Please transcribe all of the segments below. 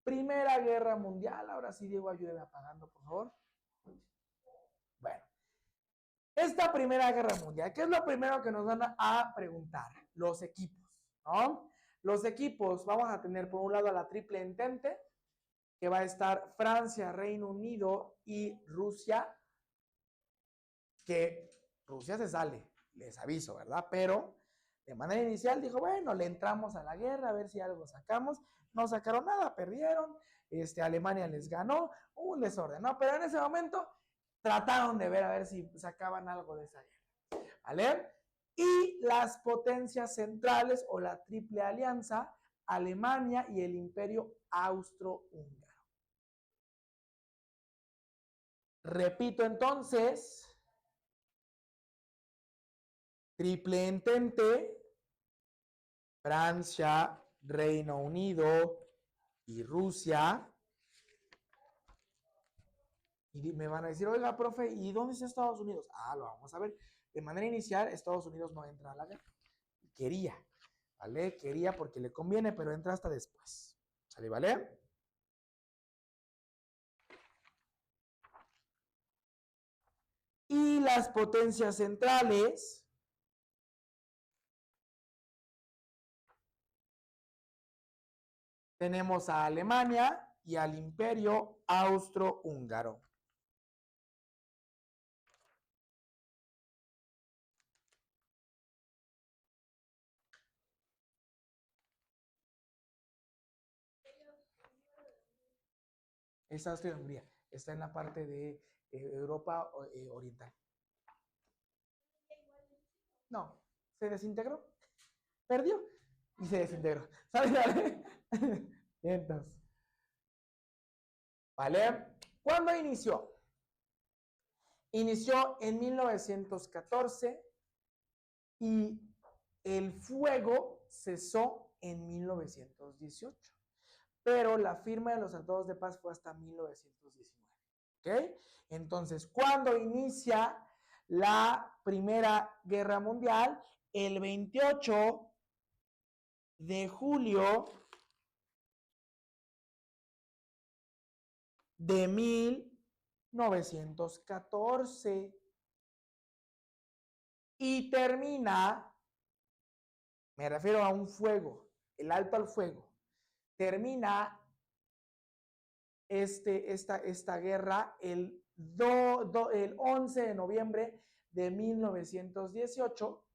Primera Guerra Mundial. Ahora sí, Diego, ayúdeme apagando, por favor. Bueno, esta Primera Guerra Mundial, ¿qué es lo primero que nos van a preguntar? Los equipos, ¿no? Los equipos, vamos a tener por un lado a la Triple Entente, que va a estar Francia, Reino Unido y Rusia, que Rusia se sale, les aviso, ¿verdad? Pero de manera inicial dijo, bueno, le entramos a la guerra, a ver si algo sacamos. No sacaron nada, perdieron, Alemania les ganó, un desorden, ¿no? Pero en ese momento trataron de ver a ver si sacaban algo de esa guerra, ¿vale? Y las potencias centrales o la Triple Alianza, Alemania y el Imperio Austrohúngaro. Repito entonces, Triple Entente, Francia, Reino Unido y Rusia. Y me van a decir, oiga, profe, ¿y dónde está Estados Unidos? Ah, lo vamos a ver. De manera inicial, Estados Unidos no entra a la guerra. Quería, ¿vale? Quería porque le conviene, pero entra hasta después. ¿Sale, vale? Y las potencias centrales tenemos a Alemania y al Imperio Austrohúngaro. Es Austria-Hungría. Está en la parte de Europa Oriental. No, se desintegró. Perdió y se desintegró. ¿Sale? Entonces, ¿vale? ¿Cuándo inició? Inició en 1914 y el fuego cesó en 1918. Pero la firma de los tratados de paz fue hasta 1919. ¿Ok? Entonces, ¿cuándo inicia la Primera Guerra Mundial? El 28 de julio de 1914 y termina, me refiero a un fuego, el alto al fuego, termina esta guerra el 11 de noviembre de 1918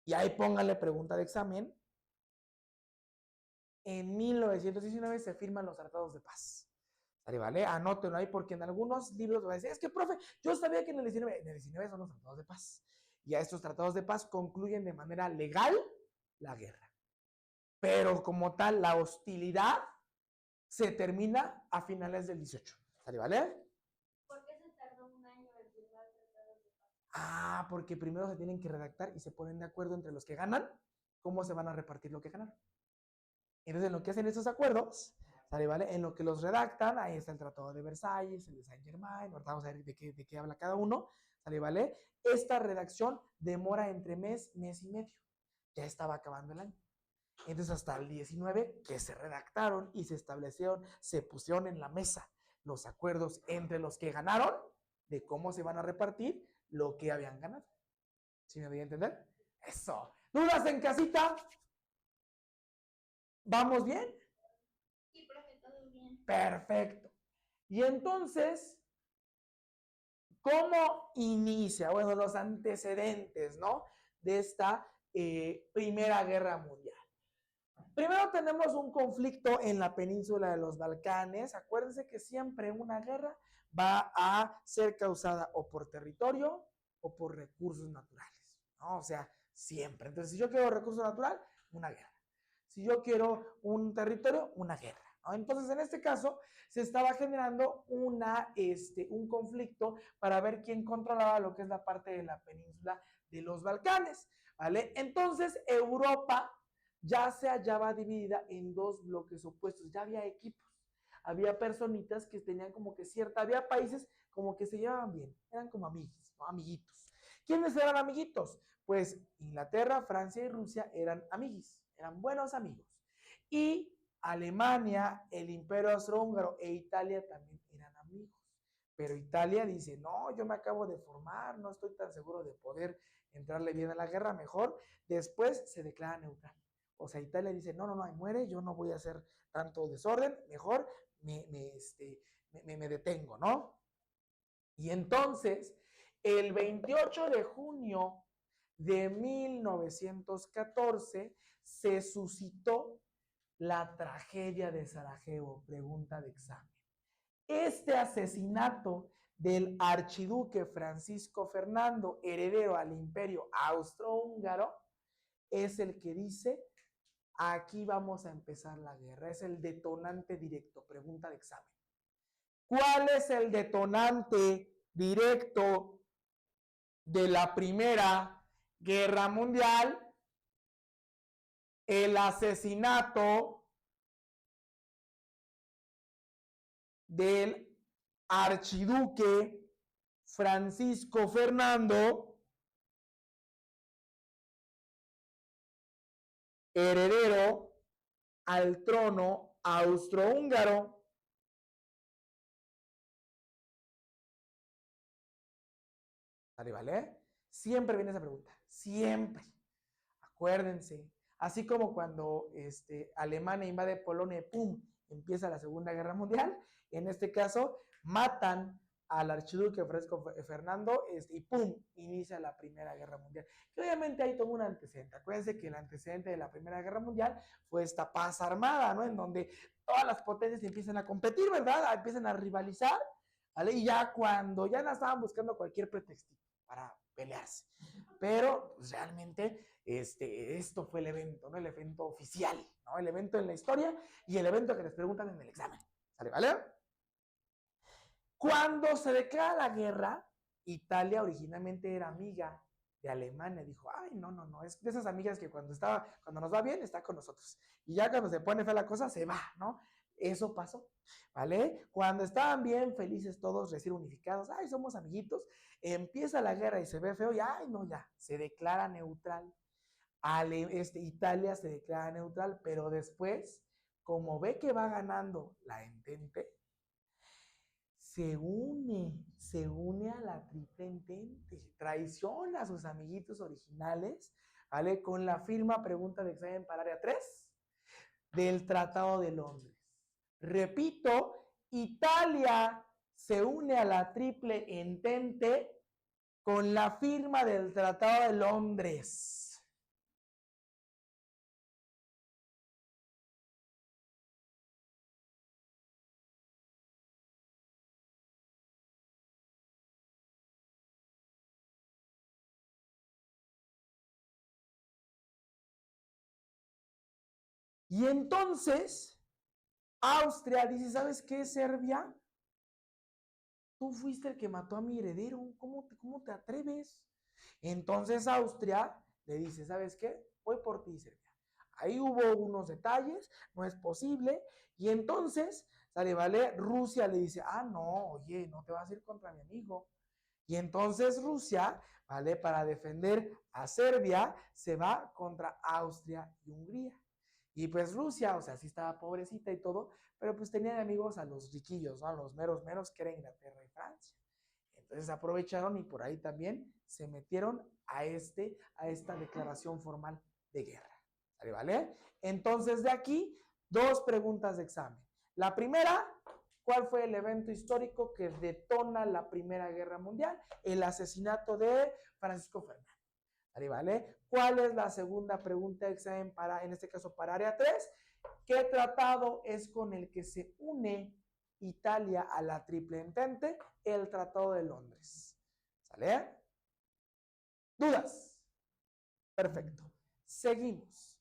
y ahí póngale pregunta de examen. En 1919 se firman los tratados de paz. ¿Vale? Anótenlo ahí porque en algunos libros va a decir, es que, profe, yo sabía que en el 19 son los tratados de paz. Y a estos tratados de paz concluyen de manera legal la guerra. Pero como tal, la hostilidad se termina a finales del 18. ¿Vale? ¿Por qué se tardó un año en firmar tratados de paz? Ah, porque primero se tienen que redactar y se ponen de acuerdo entre los que ganan cómo se van a repartir lo que ganaron. Entonces, en lo que hacen esos acuerdos, ¿sale, vale? En lo que los redactan, ahí está el Tratado de Versalles, el de Saint-Germain, ahorita vamos a ver de qué habla cada uno, ¿sale, vale? Esta redacción demora entre mes y medio. Ya estaba acabando el año. Entonces, hasta el 19 que se redactaron y se establecieron, se pusieron en la mesa los acuerdos entre los que ganaron de cómo se van a repartir lo que habían ganado. ¿Sí me voy a entender? Eso. ¿Dudas en casita? ¿Vamos bien? Sí, profe, todo bien. Perfecto. Y entonces, ¿cómo inicia? Bueno, los antecedentes, ¿no? De esta Primera Guerra Mundial. Primero tenemos un conflicto en la península de los Balcanes. Acuérdense que siempre una guerra va a ser causada o por territorio o por recursos naturales, ¿no? O sea, siempre. Entonces, si yo quiero recurso natural, una guerra. Si yo quiero un territorio, una guerra, ¿no? Entonces, en este caso, se estaba generando un conflicto para ver quién controlaba lo que es la parte de la península de los Balcanes, ¿vale? Entonces, Europa ya se hallaba dividida en dos bloques opuestos, ya había equipos, había personitas que tenían como que había países como que se llevaban bien, eran como amigos, ¿no? Amiguitos. ¿Quiénes eran amiguitos? Pues Inglaterra, Francia y Rusia eran amiguis, eran buenos amigos. Y Alemania, el Imperio Austrohúngaro e Italia también eran amigos. Pero Italia dice, no, yo me acabo de formar, no estoy tan seguro de poder entrarle bien a la guerra, mejor después se declara neutral. O sea, Italia dice, no, ahí muere, yo no voy a hacer tanto desorden, mejor me detengo, ¿no? Y entonces, el 28 de junio de 1914 se suscitó la tragedia de Sarajevo, pregunta de examen. Este asesinato del archiduque Francisco Fernando, heredero al imperio austrohúngaro, es el que dice, aquí vamos a empezar la guerra. Es el detonante directo, pregunta de examen. ¿Cuál es el detonante directo de la Primera Guerra Mundial? El asesinato del archiduque Francisco Fernando, heredero al trono austrohúngaro. ¿Vale? Siempre viene esa pregunta, siempre. Acuérdense, así como cuando Alemania invade Polonia y ¡pum! Empieza la Segunda Guerra Mundial, en este caso matan al archiduque Francisco Fernando y ¡pum! Inicia la Primera Guerra Mundial. Y obviamente hay todo un antecedente. Acuérdense que el antecedente de la Primera Guerra Mundial fue esta paz armada, ¿no? En donde todas las potencias empiezan a competir, ¿verdad? Empiezan a rivalizar, ¿vale? Y ya cuando ya estaban buscando cualquier pretextito para pelearse. Pero pues, realmente esto fue el evento, ¿no? El evento oficial, ¿no? El evento en la historia y el evento que les preguntan en el examen. ¿Sale, vale? Cuando se declara la guerra, Italia originalmente era amiga de Alemania. Dijo, ay, no, es de esas amigas que cuando nos va bien, está con nosotros. Y ya cuando se pone fea la cosa, se va, ¿no? Eso pasó, ¿vale? Cuando estaban bien felices todos, recién unificados, ay, somos amiguitos, empieza la guerra y se ve feo y, ay, no, ya, se declara neutral. Italia se declara neutral, pero después, como ve que va ganando la Entente, se une a la Triple Entente, traiciona a sus amiguitos originales, ¿vale? Con la firma, pregunta de examen para área 3, del Tratado de Londres. Repito, Italia se une a la Triple Entente con la firma del Tratado de Londres. Y entonces, Austria dice, ¿sabes qué, Serbia? Tú fuiste el que mató a mi heredero, ¿cómo te atreves? Entonces Austria le dice, ¿sabes qué? Voy por ti, Serbia. Ahí hubo unos detalles, no es posible. Y entonces, sale, ¿vale? Rusia le dice, no, oye, no te vas a ir contra mi amigo. Y entonces Rusia, ¿vale? Para defender a Serbia, se va contra Austria y Hungría. Y pues Rusia, o sea, sí estaba pobrecita y todo, pero pues tenía de amigos a los riquillos, ¿no? A los meros, que era Inglaterra y Francia. Entonces aprovecharon y por ahí también se metieron a esta declaración formal de guerra. ¿Vale? Entonces de aquí, dos preguntas de examen. La primera, ¿cuál fue el evento histórico que detona la Primera Guerra Mundial? El asesinato de Francisco Fernando. ¿Vale? ¿Cuál es la segunda pregunta de examen en este caso, para área 3? ¿Qué tratado es con el que se une Italia a la Triple Entente? El Tratado de Londres. ¿Sale? ¿Dudas? Perfecto. Seguimos.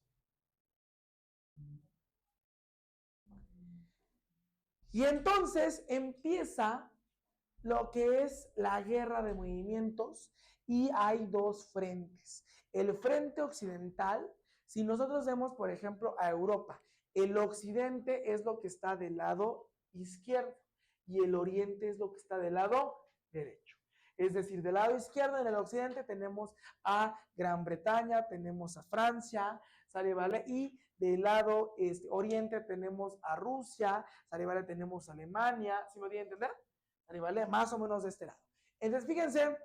Y entonces empieza lo que es la guerra de movimientos y hay dos frentes. El frente occidental, si nosotros vemos, por ejemplo, a Europa, el occidente es lo que está del lado izquierdo y el oriente es lo que está del lado derecho. Es decir, del lado izquierdo en el occidente tenemos a Gran Bretaña, tenemos a Francia, ¿sale, vale? Y del lado oriente tenemos a Rusia, ¿sale? ¿Vale? Tenemos a Alemania, ¿sí me voy a entender? ¿Sale? ¿Vale? Más o menos de este lado. Entonces, fíjense,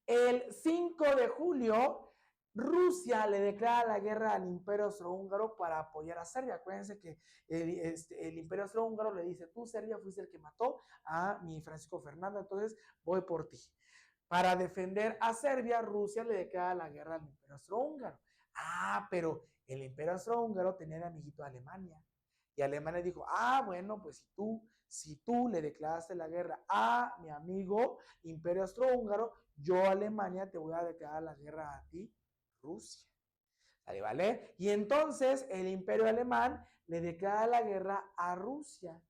el 5 de julio, Rusia le declara la guerra al Imperio Austrohúngaro para apoyar a Serbia. Acuérdense que el Imperio Austrohúngaro le dice, tú, Serbia, fuiste el que mató a mi Francisco Fernando, entonces voy por ti. Para defender a Serbia, Rusia le declara la guerra al Imperio Austrohúngaro. Ah, pero el Imperio Austrohúngaro tenía de amiguito a Alemania. Y Alemania dijo, bueno, pues si tú le declaraste la guerra a mi amigo Imperio Austrohúngaro, yo, Alemania, te voy a declarar la guerra a ti, Rusia. ¿Vale? Y entonces el Imperio Alemán le declara la guerra a Rusia.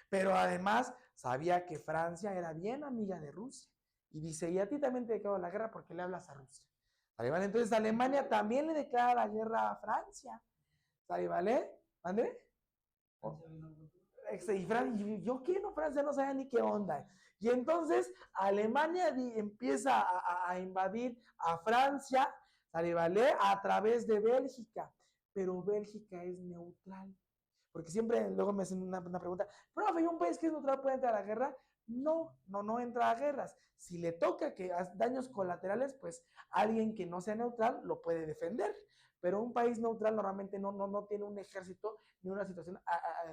Pero además sabía que Francia era bien amiga de Rusia. Y dice, y a ti también te declaro la guerra porque le hablas a Rusia. ¿Vale? Entonces Alemania también le declara la guerra a Francia. ¿Vale? ¿Mande? Y yo qué, no, Francia no sabía ni qué onda. Y entonces Alemania empieza a invadir a Francia, ¿vale? A través de Bélgica. Pero Bélgica es neutral. Porque siempre luego me hacen una pregunta, profe, ¿y un país que es neutral puede entrar a la guerra? No entra a guerras. Si le toca que daños colaterales, pues alguien que no sea neutral lo puede defender. Pero un país neutral normalmente no tiene un ejército ni una situación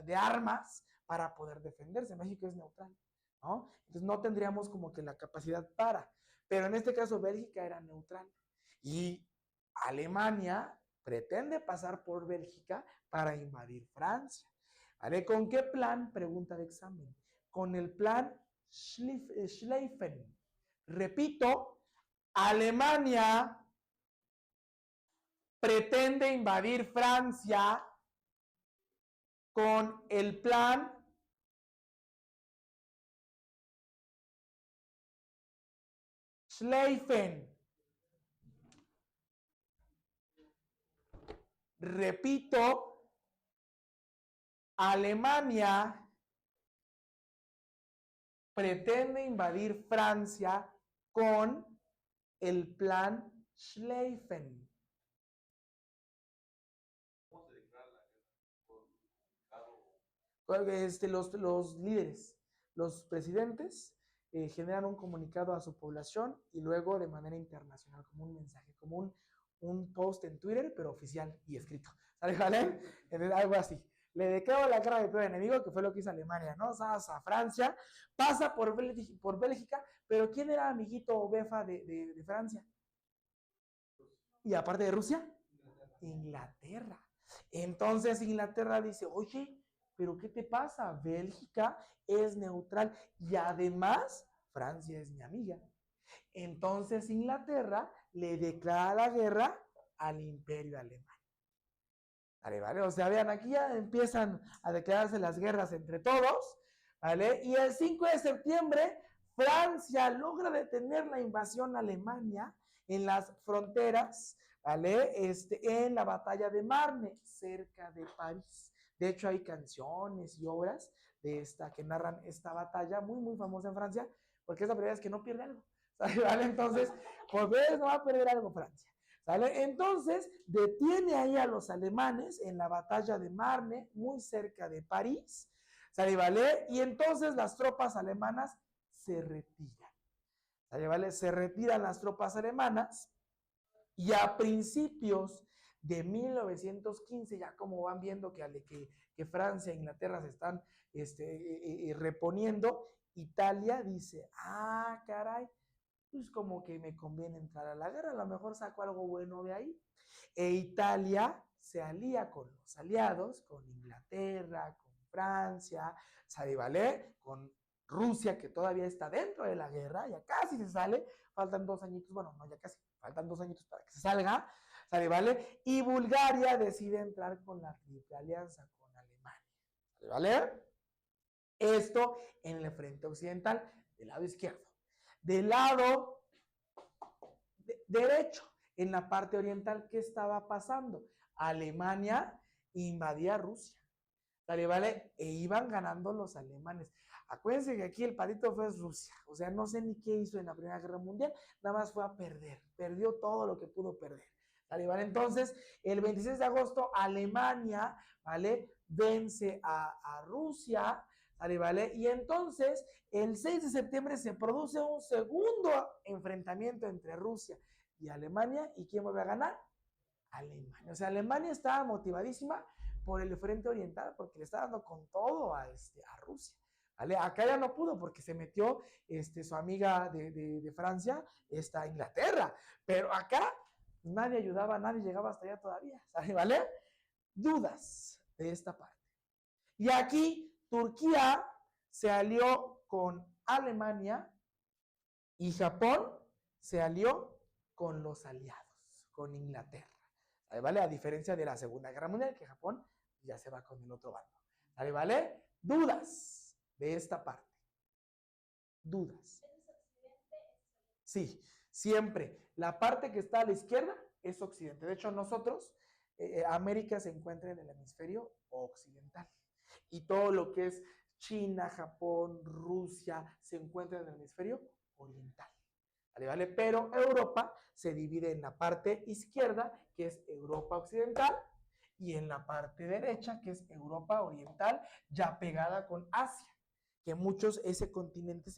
de armas para poder defenderse. México es neutral, ¿no? Entonces no tendríamos como que la capacidad para. Pero en este caso Bélgica era neutral. Y Alemania pretende pasar por Bélgica para invadir Francia. ¿Vale? ¿Con qué plan? Pregunta de examen. Con el plan Schlieffen. Repito, Alemania pretende invadir Francia con el plan Schlieffen. Repito, Alemania pretende invadir Francia con el plan Schlieffen. ¿Cómo se declara la guerra? Los líderes, los presidentes generan un comunicado a su población y luego de manera internacional, como un mensaje, como un post en Twitter, pero oficial y escrito. ¿Vale? Algo así. Le declaro la guerra al peor enemigo, que fue lo que hizo Alemania, ¿no? O sea, a Francia, pasa por Bélgica, pero ¿quién era amiguito o befa de Francia? Y aparte de Rusia, Inglaterra. Entonces Inglaterra dice, oye, pero ¿qué te pasa? Bélgica es neutral y además Francia es mi amiga. Entonces Inglaterra le declara la guerra al Imperio Alemán. ¿Vale? O sea, vean, aquí ya empiezan a declararse las guerras entre todos, ¿vale? Y el 5 de septiembre, Francia logra detener la invasión a Alemania en las fronteras, ¿vale? En la batalla de Marne, cerca de París. De hecho, hay canciones y obras que narran esta batalla, muy, muy famosa en Francia, porque es la primera vez que no pierde algo, ¿vale? Entonces, por vez no va a perder algo Francia. ¿Sale? Entonces, detiene ahí a los alemanes en la batalla de Marne, muy cerca de París. ¿Sale? ¿Vale? Y entonces las tropas alemanas se retiran. ¿Sale? ¿Vale? Se retiran las tropas alemanas y a principios de 1915, ya como van viendo que Francia e Inglaterra se están reponiendo, Italia dice, caray, pues como que me conviene entrar a la guerra, a lo mejor saco algo bueno de ahí. E Italia se alía con los aliados, con Inglaterra, con Francia, ¿sabe? ¿Vale? Con Rusia, que todavía está dentro de la guerra, ya casi se sale, faltan 2 añitos, bueno, no, ya casi, faltan 2 añitos para que se salga, ¿sabe? ¿Vale? Y Bulgaria decide entrar con la triple alianza con Alemania, ¿sabe? ¿Vale? Esto en el frente occidental, del lado izquierdo. Del lado derecho, en la parte oriental, ¿qué estaba pasando? Alemania invadía Rusia, ¿vale? E iban ganando los alemanes. Acuérdense que aquí el patito fue Rusia, o sea, no sé ni qué hizo en la Primera Guerra Mundial, nada más fue a perder, perdió todo lo que pudo perder, ¿Vale? ¿Vale? Entonces, el 26 de agosto, Alemania, ¿vale? Vence a Rusia, ¿vale? ¿Vale? Y entonces, el 6 de septiembre se produce un segundo enfrentamiento entre Rusia y Alemania. ¿Y quién vuelve a ganar? Alemania. O sea, Alemania estaba motivadísima por el frente oriental porque le está dando con todo a Rusia. ¿Vale? Acá ya no pudo porque se metió su amiga de Francia, Inglaterra. Pero acá nadie ayudaba, nadie llegaba hasta allá todavía. ¿Vale? Dudas de esta parte. Y aquí Turquía se alió con Alemania y Japón se alió con los aliados, con Inglaterra. ¿Vale? A diferencia de la Segunda Guerra Mundial, que Japón ya se va con el otro bando. ¿Vale? Dudas de esta parte. Dudas. Sí, siempre. La parte que está a la izquierda es Occidente. De hecho, nosotros, América se encuentra en el hemisferio occidental. Y todo lo que es China, Japón, Rusia, se encuentra en el hemisferio oriental. ¿Vale? Pero Europa se divide en la parte izquierda, que es Europa occidental, y en la parte derecha, que es Europa oriental, ya pegada con Asia, que muchos ese continente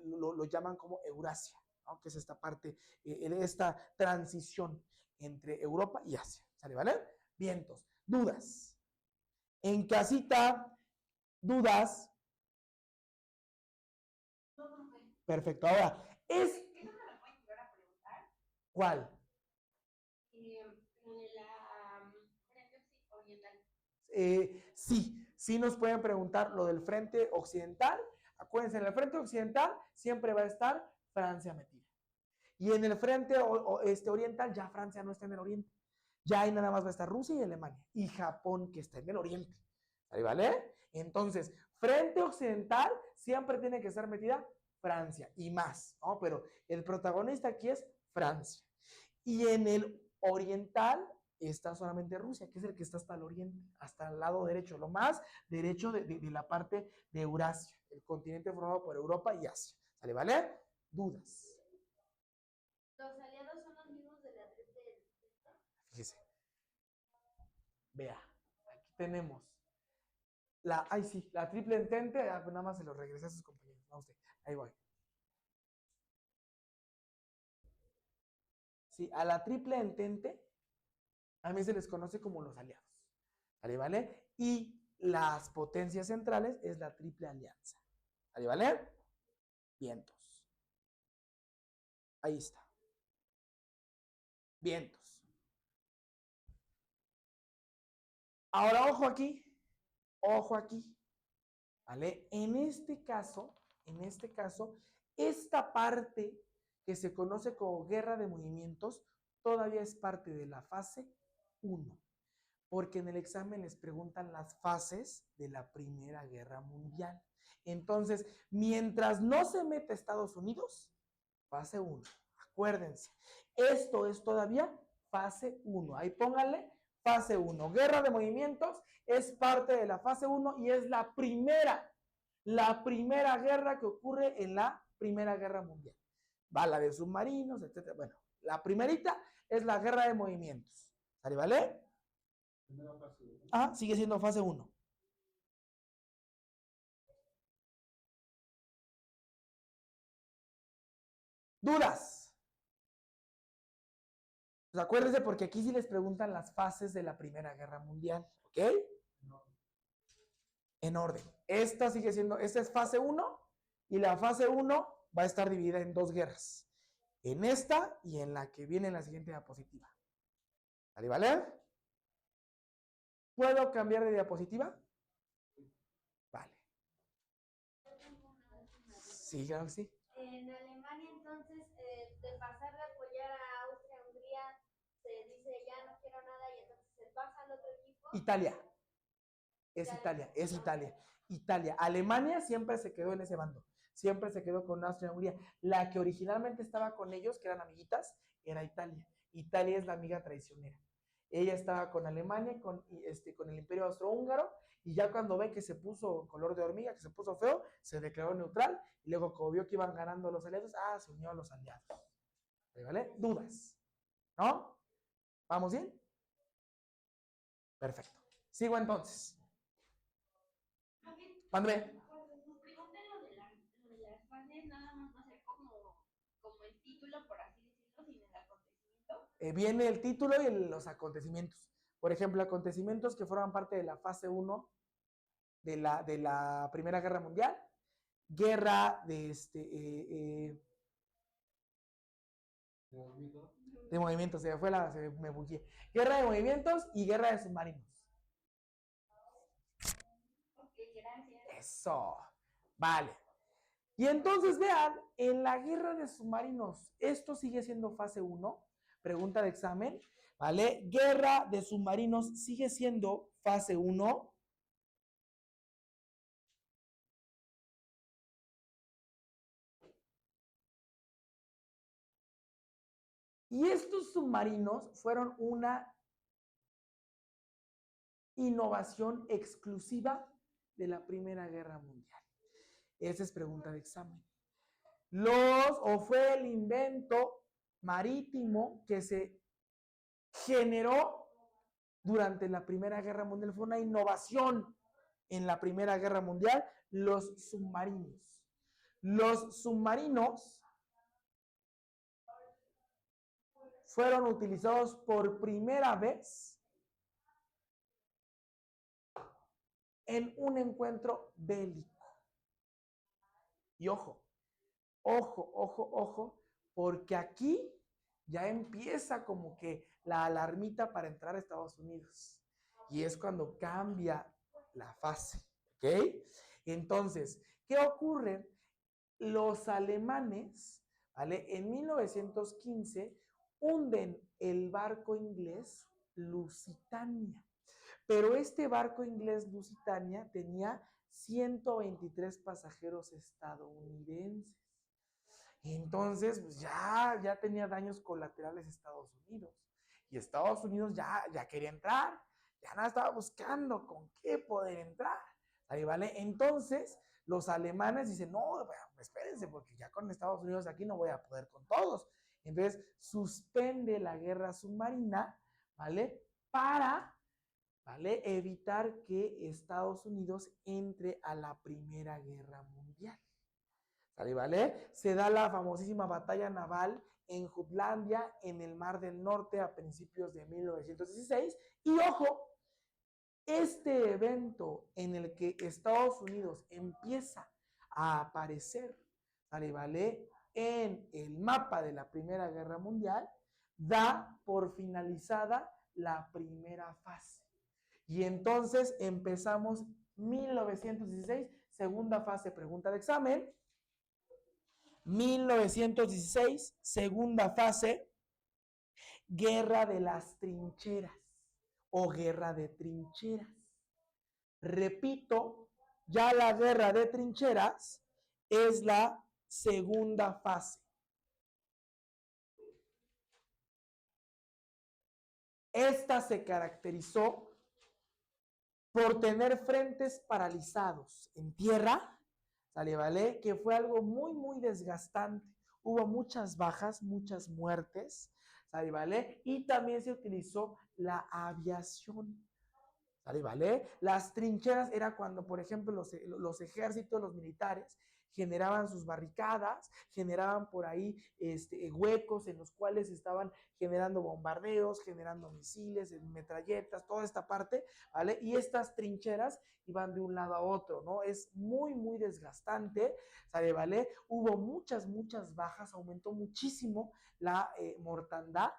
lo llaman como Eurasia, ¿no? Que es esta parte, esta transición entre Europa y Asia. ¿Sale? ¿Vale? Vientos. Dudas. En casita, dudas. Perfecto. Ahora, ¿Qué no me la pueden llegar a preguntar? ¿cuál? La frente oriental. Sí nos pueden preguntar lo del frente occidental. Acuérdense, en el frente occidental siempre va a estar Francia metida. Y en el frente oriental ya Francia no está en el oriente. Ya ahí nada más va a estar Rusia y Alemania. Y Japón, que está en el oriente. ¿Vale? Entonces, frente occidental siempre tiene que estar metida Francia y más, ¿no? Pero el protagonista aquí es Francia. Y en el oriental está solamente Rusia, que es el que está hasta el oriente, hasta el lado derecho, lo más derecho de la parte de Eurasia, el continente formado por Europa y Asia. ¿Sale? ¿Vale? ¿Dudas? ¿Los aliados son los mismos de la triple entente? Fíjese. Vea, aquí tenemos la triple entente, nada más se lo regresé a sus compañeros, no a usted, ahí voy. Sí, a la triple entente a mí se les conoce como los aliados. ¿Vale? ¿Vale? Y las potencias centrales es la triple alianza. ¿Vale? ¿Vale? Vientos. Ahí está. Vientos. Ahora, ojo aquí. Ojo aquí. ¿Vale? En este caso, esta parte que se conoce como guerra de movimientos todavía es parte de la fase 1. Porque en el examen les preguntan las fases de la Primera Guerra Mundial. Entonces, mientras no se mete Estados Unidos, fase 1. Acuérdense, esto es todavía fase 1. Ahí pónganle fase 1. Guerra de movimientos es parte de la fase 1 y es la primera guerra que ocurre en la Primera Guerra Mundial. Bala de submarinos, etc. Bueno, la primerita es la guerra de movimientos. ¿Sale? ¿Vale? Ah, sigue siendo fase 1. ¿Dudas? Pues acuérdense porque aquí sí les preguntan las fases de la Primera Guerra Mundial, ¿ok? En orden. Esta es fase 1 y la fase 1 va a estar dividida en 2 guerras. En esta y en la que viene en la siguiente diapositiva. ¿Vale? ¿Vale? ¿Puedo cambiar de diapositiva? Vale. Sí, claro que sí. En Alemania, entonces, de pasar de apoyar a Austria-Hungría, se dice ya no quiero nada y entonces se pasa al otro equipo. Italia. Es Italia. Alemania siempre se quedó en ese bando. Siempre se quedó con Austria-Hungría. La que originalmente estaba con ellos, que eran amiguitas, era Italia. Italia es la amiga traicionera. Ella estaba con Alemania, con el Imperio Austrohúngaro, y ya cuando ve que se puso color de hormiga, que se puso feo, se declaró neutral, y luego como vio que iban ganando los aliados, se unió a los aliados. ¿Vale? ¿Dudas? ¿No? ¿Vamos bien? Perfecto. Sigo entonces. Mándeme. Cuando nos pregunten lo de las fases, nada más va a ser como el título, por así decirlo, sin el acontecimiento. Viene el título y los acontecimientos. Por ejemplo, acontecimientos que forman parte de la fase 1 de la Primera Guerra Mundial. Guerra de movimientos, me bugué. Guerra de movimientos y guerra de submarinos. Ok, gracias. Eso. Vale. Y entonces vean, en la guerra de submarinos, esto sigue siendo fase 1, pregunta de examen, ¿vale? Guerra de submarinos sigue siendo fase 1. Y estos submarinos fueron una innovación exclusiva de la Primera Guerra Mundial. Esa es pregunta de examen. Fue el invento marítimo que se generó durante la Primera Guerra Mundial. Fue una innovación en la Primera Guerra Mundial, los submarinos. Los submarinos fueron utilizados por primera vez en un encuentro bélico. Y ojo, porque aquí ya empieza como que la alarmita para entrar a Estados Unidos. Y es cuando cambia la fase, ¿ok? Entonces, ¿qué ocurre? Los alemanes, ¿vale? En 1915 hunden el barco inglés Lusitania. Pero este barco inglés Lusitania tenía 123 pasajeros estadounidenses. Entonces, pues ya tenía daños colaterales Estados Unidos. Y Estados Unidos ya quería entrar. Ya nada estaba buscando con qué poder entrar. Ahí, ¿vale? Entonces, los alemanes dicen, no, bueno, espérense, porque ya con Estados Unidos aquí no voy a poder con todos. Entonces, suspende la guerra submarina, ¿vale? Para, ¿vale? Evitar que Estados Unidos entre a la Primera Guerra Mundial. ¿Sale, vale? Se da la famosísima batalla naval en Jutlandia, en el Mar del Norte, a principios de 1916. Y ojo, este evento en el que Estados Unidos empieza a aparecer, ¿sale, vale? En el mapa de la Primera Guerra Mundial, da por finalizada la primera fase. Y entonces empezamos 1916, segunda fase, pregunta de examen. 1916, segunda fase, guerra de las trincheras o guerra de trincheras. Repito, ya la guerra de trincheras es la segunda fase. Esta se caracterizó por tener frentes paralizados en tierra, ¿sale, vale? Que fue algo muy desgastante. Hubo muchas bajas, muchas muertes, ¿sale, vale? Y también se utilizó la aviación, ¿sale, vale? Las trincheras era cuando, por ejemplo, los ejércitos, los militares, generaban sus barricadas, generaban por ahí huecos en los cuales estaban generando bombardeos, generando misiles, metralletas, toda esta parte, ¿vale? Y estas trincheras iban de un lado a otro, ¿no? Es muy desgastante, ¿sale, vale? Hubo muchas bajas, aumentó muchísimo la mortandad,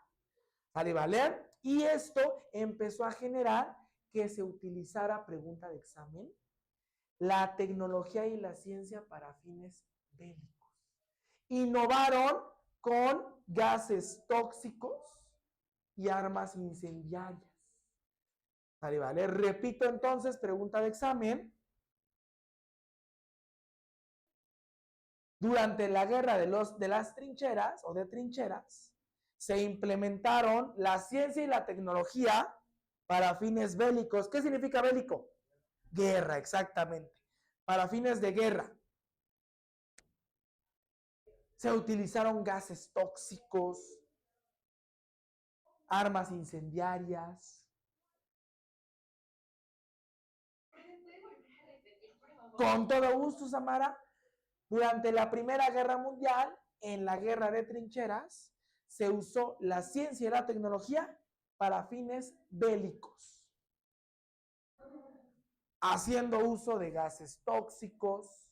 ¿sale, vale? Y esto empezó a generar que se utilizara, pregunta de examen, la tecnología y la ciencia para fines bélicos. Innovaron con gases tóxicos y armas incendiarias. Vale, vale. Repito entonces, pregunta de examen. Durante la guerra de las trincheras o de trincheras, se implementaron la ciencia y la tecnología para fines bélicos. ¿Qué significa bélico? Guerra, exactamente. Para fines de guerra. Se utilizaron gases tóxicos, armas incendiarias. Con todo gusto, Samara. Durante la Primera Guerra Mundial, en la guerra de trincheras, se usó la ciencia y la tecnología para fines bélicos, haciendo uso de gases tóxicos,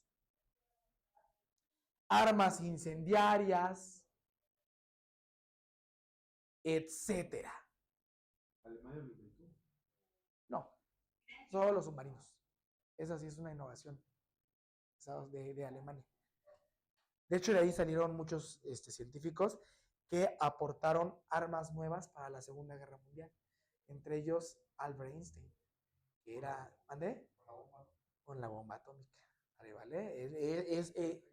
armas incendiarias, etcétera. ¿Alemania lo inventó? No, solo los submarinos. Esa sí es una innovación de Alemania. De hecho, de ahí salieron muchos científicos que aportaron armas nuevas para la Segunda Guerra Mundial. Entre ellos, Albert Einstein, que era, ¿mandé? Con la bomba atómica. ¿Vale?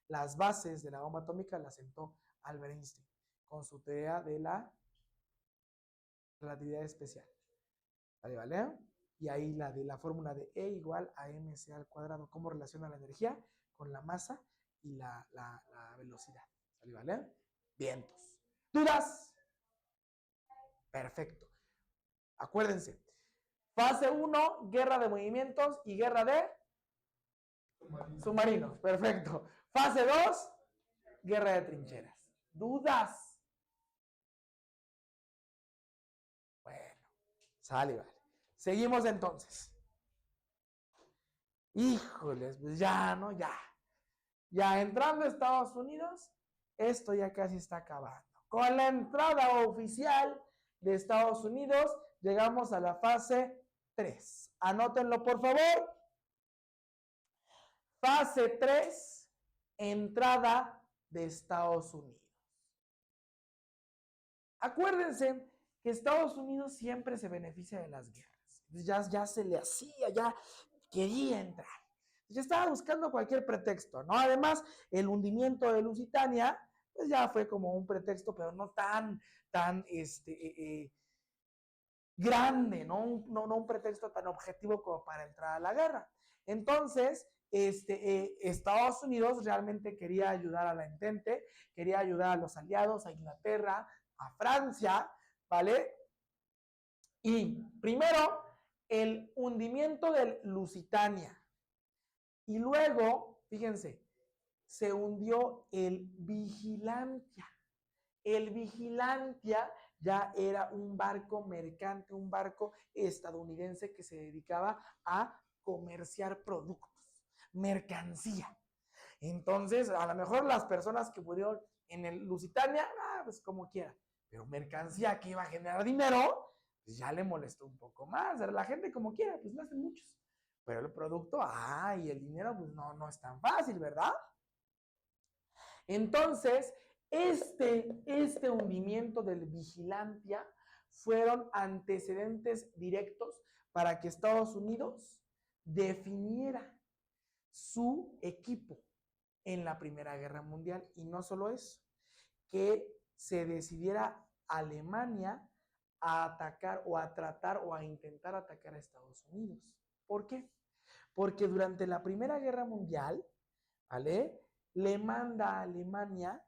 Las bases de la bomba atómica las sentó Albert Einstein con su teoría de la relatividad especial. ¿Vale? Y ahí la de la fórmula de E igual a mc al cuadrado, cómo relaciona la energía con la masa y la velocidad. ¿Vale? Vientos. ¿Dudas? Perfecto. Acuérdense. Fase 1, guerra de movimientos y guerra de submarinos. Perfecto. Fase 2, guerra de trincheras. ¿Dudas? Bueno, sale, vale. Seguimos entonces. Híjoles, pues ya, ¿no? Ya entrando a Estados Unidos, esto ya casi está acabando. Con la entrada oficial de Estados Unidos, llegamos a la fase 3. Anótenlo, por favor. Fase 3, entrada de Estados Unidos. Acuérdense que Estados Unidos siempre se beneficia de las guerras. Ya se le hacía, ya quería entrar. Ya estaba buscando cualquier pretexto, ¿no? Además, el hundimiento de Lusitania, pues ya fue como un pretexto, pero no tan grande, ¿no? No un pretexto tan objetivo como para entrar a la guerra. Entonces, Estados Unidos realmente quería ayudar a la Entente, quería ayudar a los aliados, a Inglaterra, a Francia, ¿vale? Y primero, el hundimiento del Lusitania. Y luego, fíjense, se hundió el Vigilantia. El Vigilantia ya era un barco mercante, un barco estadounidense que se dedicaba a comerciar productos, mercancía. Entonces, a lo mejor las personas que murieron en el Lusitania, pues como quiera, pero mercancía que iba a generar dinero, pues ya le molestó un poco más. La gente como quiera, pues no hacen muchos. Pero el producto, y el dinero, pues no es tan fácil, ¿verdad? Entonces, este hundimiento del Vigilantia fueron antecedentes directos para que Estados Unidos definiera su equipo en la Primera Guerra Mundial. Y no solo eso, que se decidiera Alemania a atacar o a tratar o a intentar atacar a Estados Unidos. ¿Por qué? Porque durante la Primera Guerra Mundial, ¿vale?, le manda a Alemania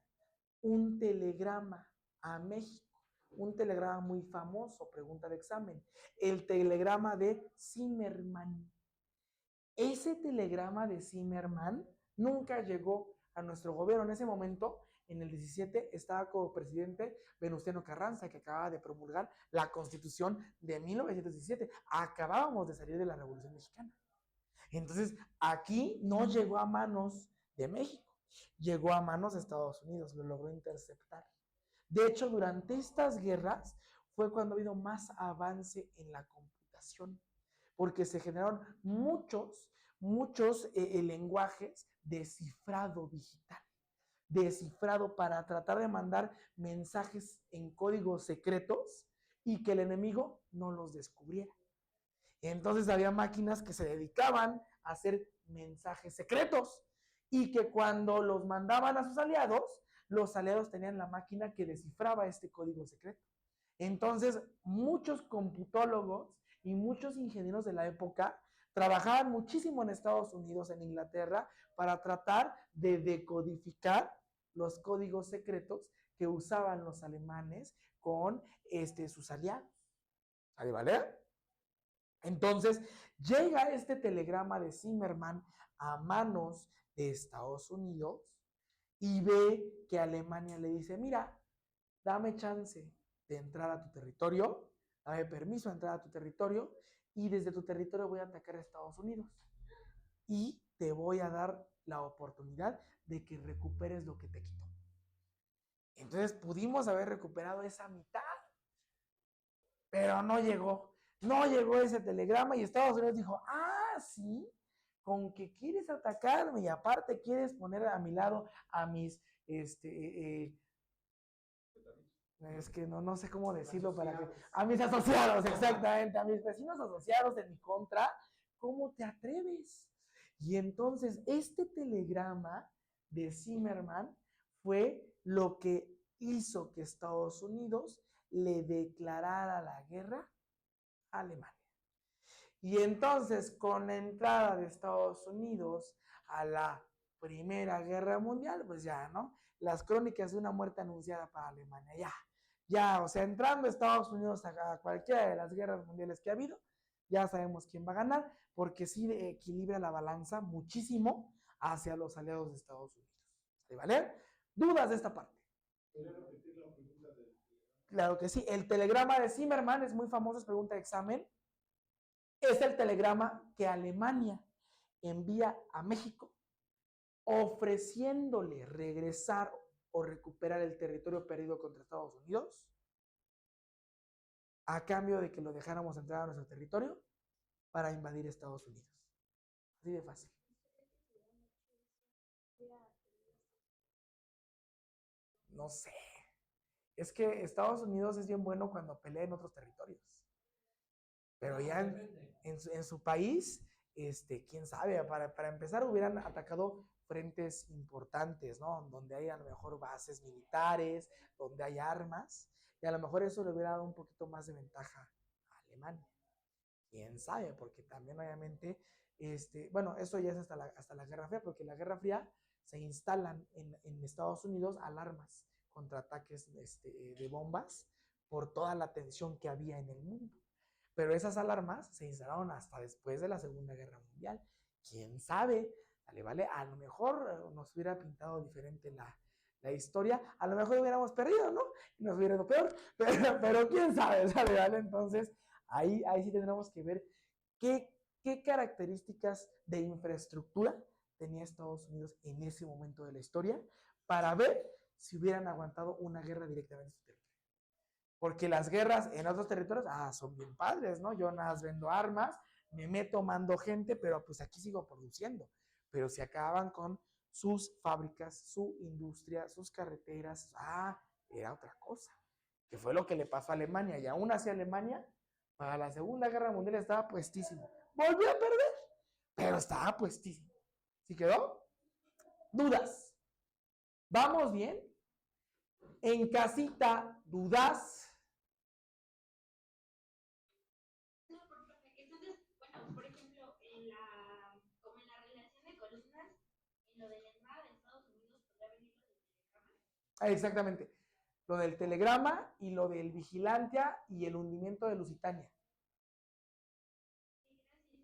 un telegrama a México, un telegrama muy famoso, pregunta de examen, el telegrama de Zimmermann. Ese telegrama de Zimmermann nunca llegó a nuestro gobierno. En ese momento, en el 17, estaba como presidente Venustiano Carranza, que acababa de promulgar la Constitución de 1917. Acabábamos de salir de la Revolución Mexicana. Entonces, aquí no llegó a manos de México, llegó a manos de Estados Unidos, lo logró interceptar. De hecho, durante estas guerras fue cuando ha habido más avance en la computación, porque se generaron muchos lenguajes de cifrado digital, descifrado para tratar de mandar mensajes en códigos secretos y que el enemigo no los descubriera. Entonces había máquinas que se dedicaban a hacer mensajes secretos y que cuando los mandaban a sus aliados, los aliados tenían la máquina que descifraba este código secreto. Entonces, muchos computólogos y muchos ingenieros de la época trabajaban muchísimo en Estados Unidos, en Inglaterra, para tratar de decodificar los códigos secretos que usaban los alemanes con sus aliados. ¿Vale? Entonces, llega este telegrama de Zimmermann a manos de Estados Unidos y ve que Alemania le dice, mira, dame chance de entrar a tu territorio, dame permiso de entrar a tu territorio y desde tu territorio voy a atacar a Estados Unidos y te voy a dar la oportunidad de que recuperes lo que te quitó. Entonces pudimos haber recuperado esa mitad, pero no llegó. No llegó ese telegrama y Estados Unidos dijo, sí, con que quieres atacarme y aparte quieres poner a mi lado a mis, es que no sé cómo decirlo para que, a mis asociados, exactamente, a mis vecinos asociados en mi contra, ¿cómo te atreves? Y entonces este telegrama de Zimmermann fue lo que hizo que Estados Unidos le declarara la guerra a Alemania. Y entonces, con la entrada de Estados Unidos a la Primera Guerra Mundial, pues ya, ¿no? Las crónicas de una muerte anunciada para Alemania, ya, o sea, entrando Estados Unidos a cualquiera de las guerras mundiales que ha habido, ya sabemos quién va a ganar, porque sí equilibra la balanza muchísimo hacia los aliados de Estados Unidos. ¿Vale? ¿Dudas de esta parte? ¿Podría repetir la pregunta del telegrama? Claro que sí. El telegrama de Zimmermann es muy famoso, es pregunta de examen. Es el telegrama que Alemania envía a México ofreciéndole regresar o recuperar el territorio perdido contra Estados Unidos a cambio de que lo dejáramos entrar a nuestro territorio para invadir Estados Unidos. Así de fácil. No sé. Es que Estados Unidos es bien bueno cuando pelea en otros territorios. Pero ya en su país, quién sabe, para empezar hubieran atacado frentes importantes, ¿no? Donde hay a lo mejor bases militares, donde hay armas, y a lo mejor eso le hubiera dado un poquito más de ventaja a Alemania. Quién sabe, porque también obviamente, bueno, eso ya es hasta la Guerra Fría, porque en la Guerra Fría se instalan en Estados Unidos alarmas contra ataques de bombas por toda la tensión que había en el mundo. Pero esas alarmas se instalaron hasta después de la Segunda Guerra Mundial. ¿Quién sabe? ¿Vale? A lo mejor nos hubiera pintado diferente la historia. A lo mejor hubiéramos perdido, ¿no? Y nos hubiera ido peor. Pero quién sabe, ¿vale? Entonces, ahí sí tendremos que ver qué características de infraestructura tenía Estados Unidos en ese momento de la historia para ver si hubieran aguantado una guerra directamente en su territorio. Porque las guerras en otros territorios, son bien padres, ¿no? Yo nada más vendo armas, me meto, mando gente, pero pues aquí sigo produciendo. Pero se acaban con sus fábricas, su industria, sus carreteras, era otra cosa. Que fue lo que le pasó a Alemania. Y aún así Alemania, para la Segunda Guerra Mundial estaba puestísimo. Volvió a perder, pero estaba puestísimo. ¿Sí quedó? ¿Dudas? ¿Vamos bien? En casita, ¿dudas? Como en la relación de columnas, en lo de la entrada de Estados Unidos, podría venir lo del telegrama. Exactamente. Lo del telegrama y lo del Vigilantia y el hundimiento de Lusitania.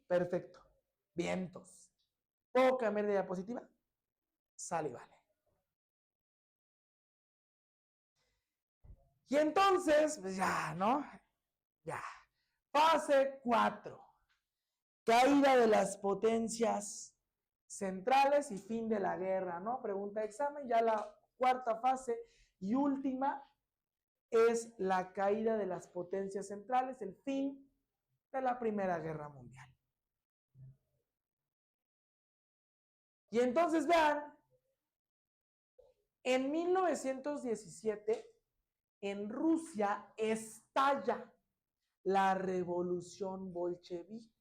Perfecto. Vientos. ¿Puedo cambiar de diapositiva? Sale y vale. Y entonces, pues ya, ¿no? Ya. Fase 4. Caída de las potencias centrales y fin de la guerra, ¿no? Pregunta de examen. Ya la cuarta fase y última es la caída de las potencias centrales, el fin de la Primera Guerra Mundial. Y entonces vean, en 1917, en Rusia estalla la revolución bolchevique.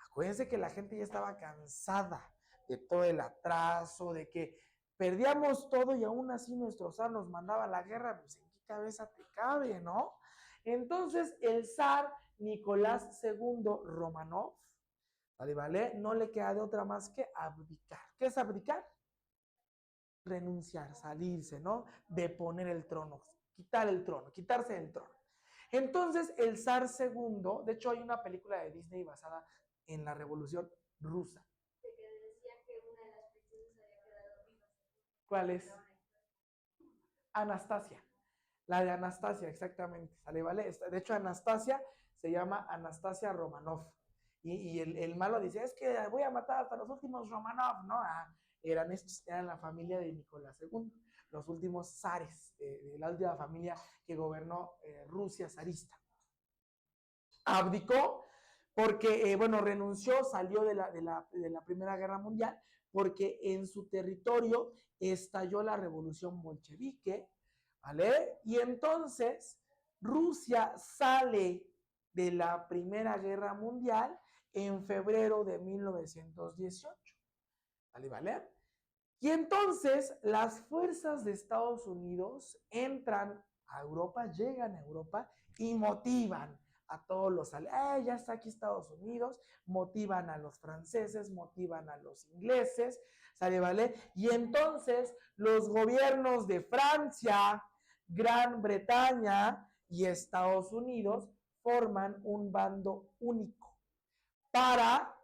Acuérdense que la gente ya estaba cansada de todo el atraso, de que perdíamos todo y aún así nuestro zar nos mandaba a la guerra, pues en qué cabeza te cabe, ¿no? Entonces el zar Nicolás II Romanov, ¿vale? No le queda de otra más que abdicar. ¿Qué es abdicar? Renunciar, salirse, ¿no? De poner el trono. quitarse del trono. Entonces el zar segundo, de hecho hay una película de Disney basada en la Revolución Rusa. De que decían que una de las princesas había quedado viva. ¿Cuál es? Anastasia. La de Anastasia, exactamente. ¿Sale, vale? De hecho, Anastasia se llama Anastasia Romanov. Y el malo dice, es que voy a matar hasta los últimos Romanov, ¿no? Eran la familia de Nicolás II, los últimos zares, la última familia que gobernó Rusia zarista. Abdicó porque, renunció, salió de la Primera Guerra Mundial, porque en su territorio estalló la revolución bolchevique, ¿vale? Y entonces Rusia sale de la Primera Guerra Mundial en febrero de 1918, ¿vale? Y entonces las fuerzas de Estados Unidos entran a Europa, llegan a Europa y motivan a todos los ya está aquí Estados Unidos, motivan a los franceses, motivan a los ingleses, ¿sale, vale? Y entonces los gobiernos de Francia, Gran Bretaña y Estados Unidos forman un bando único para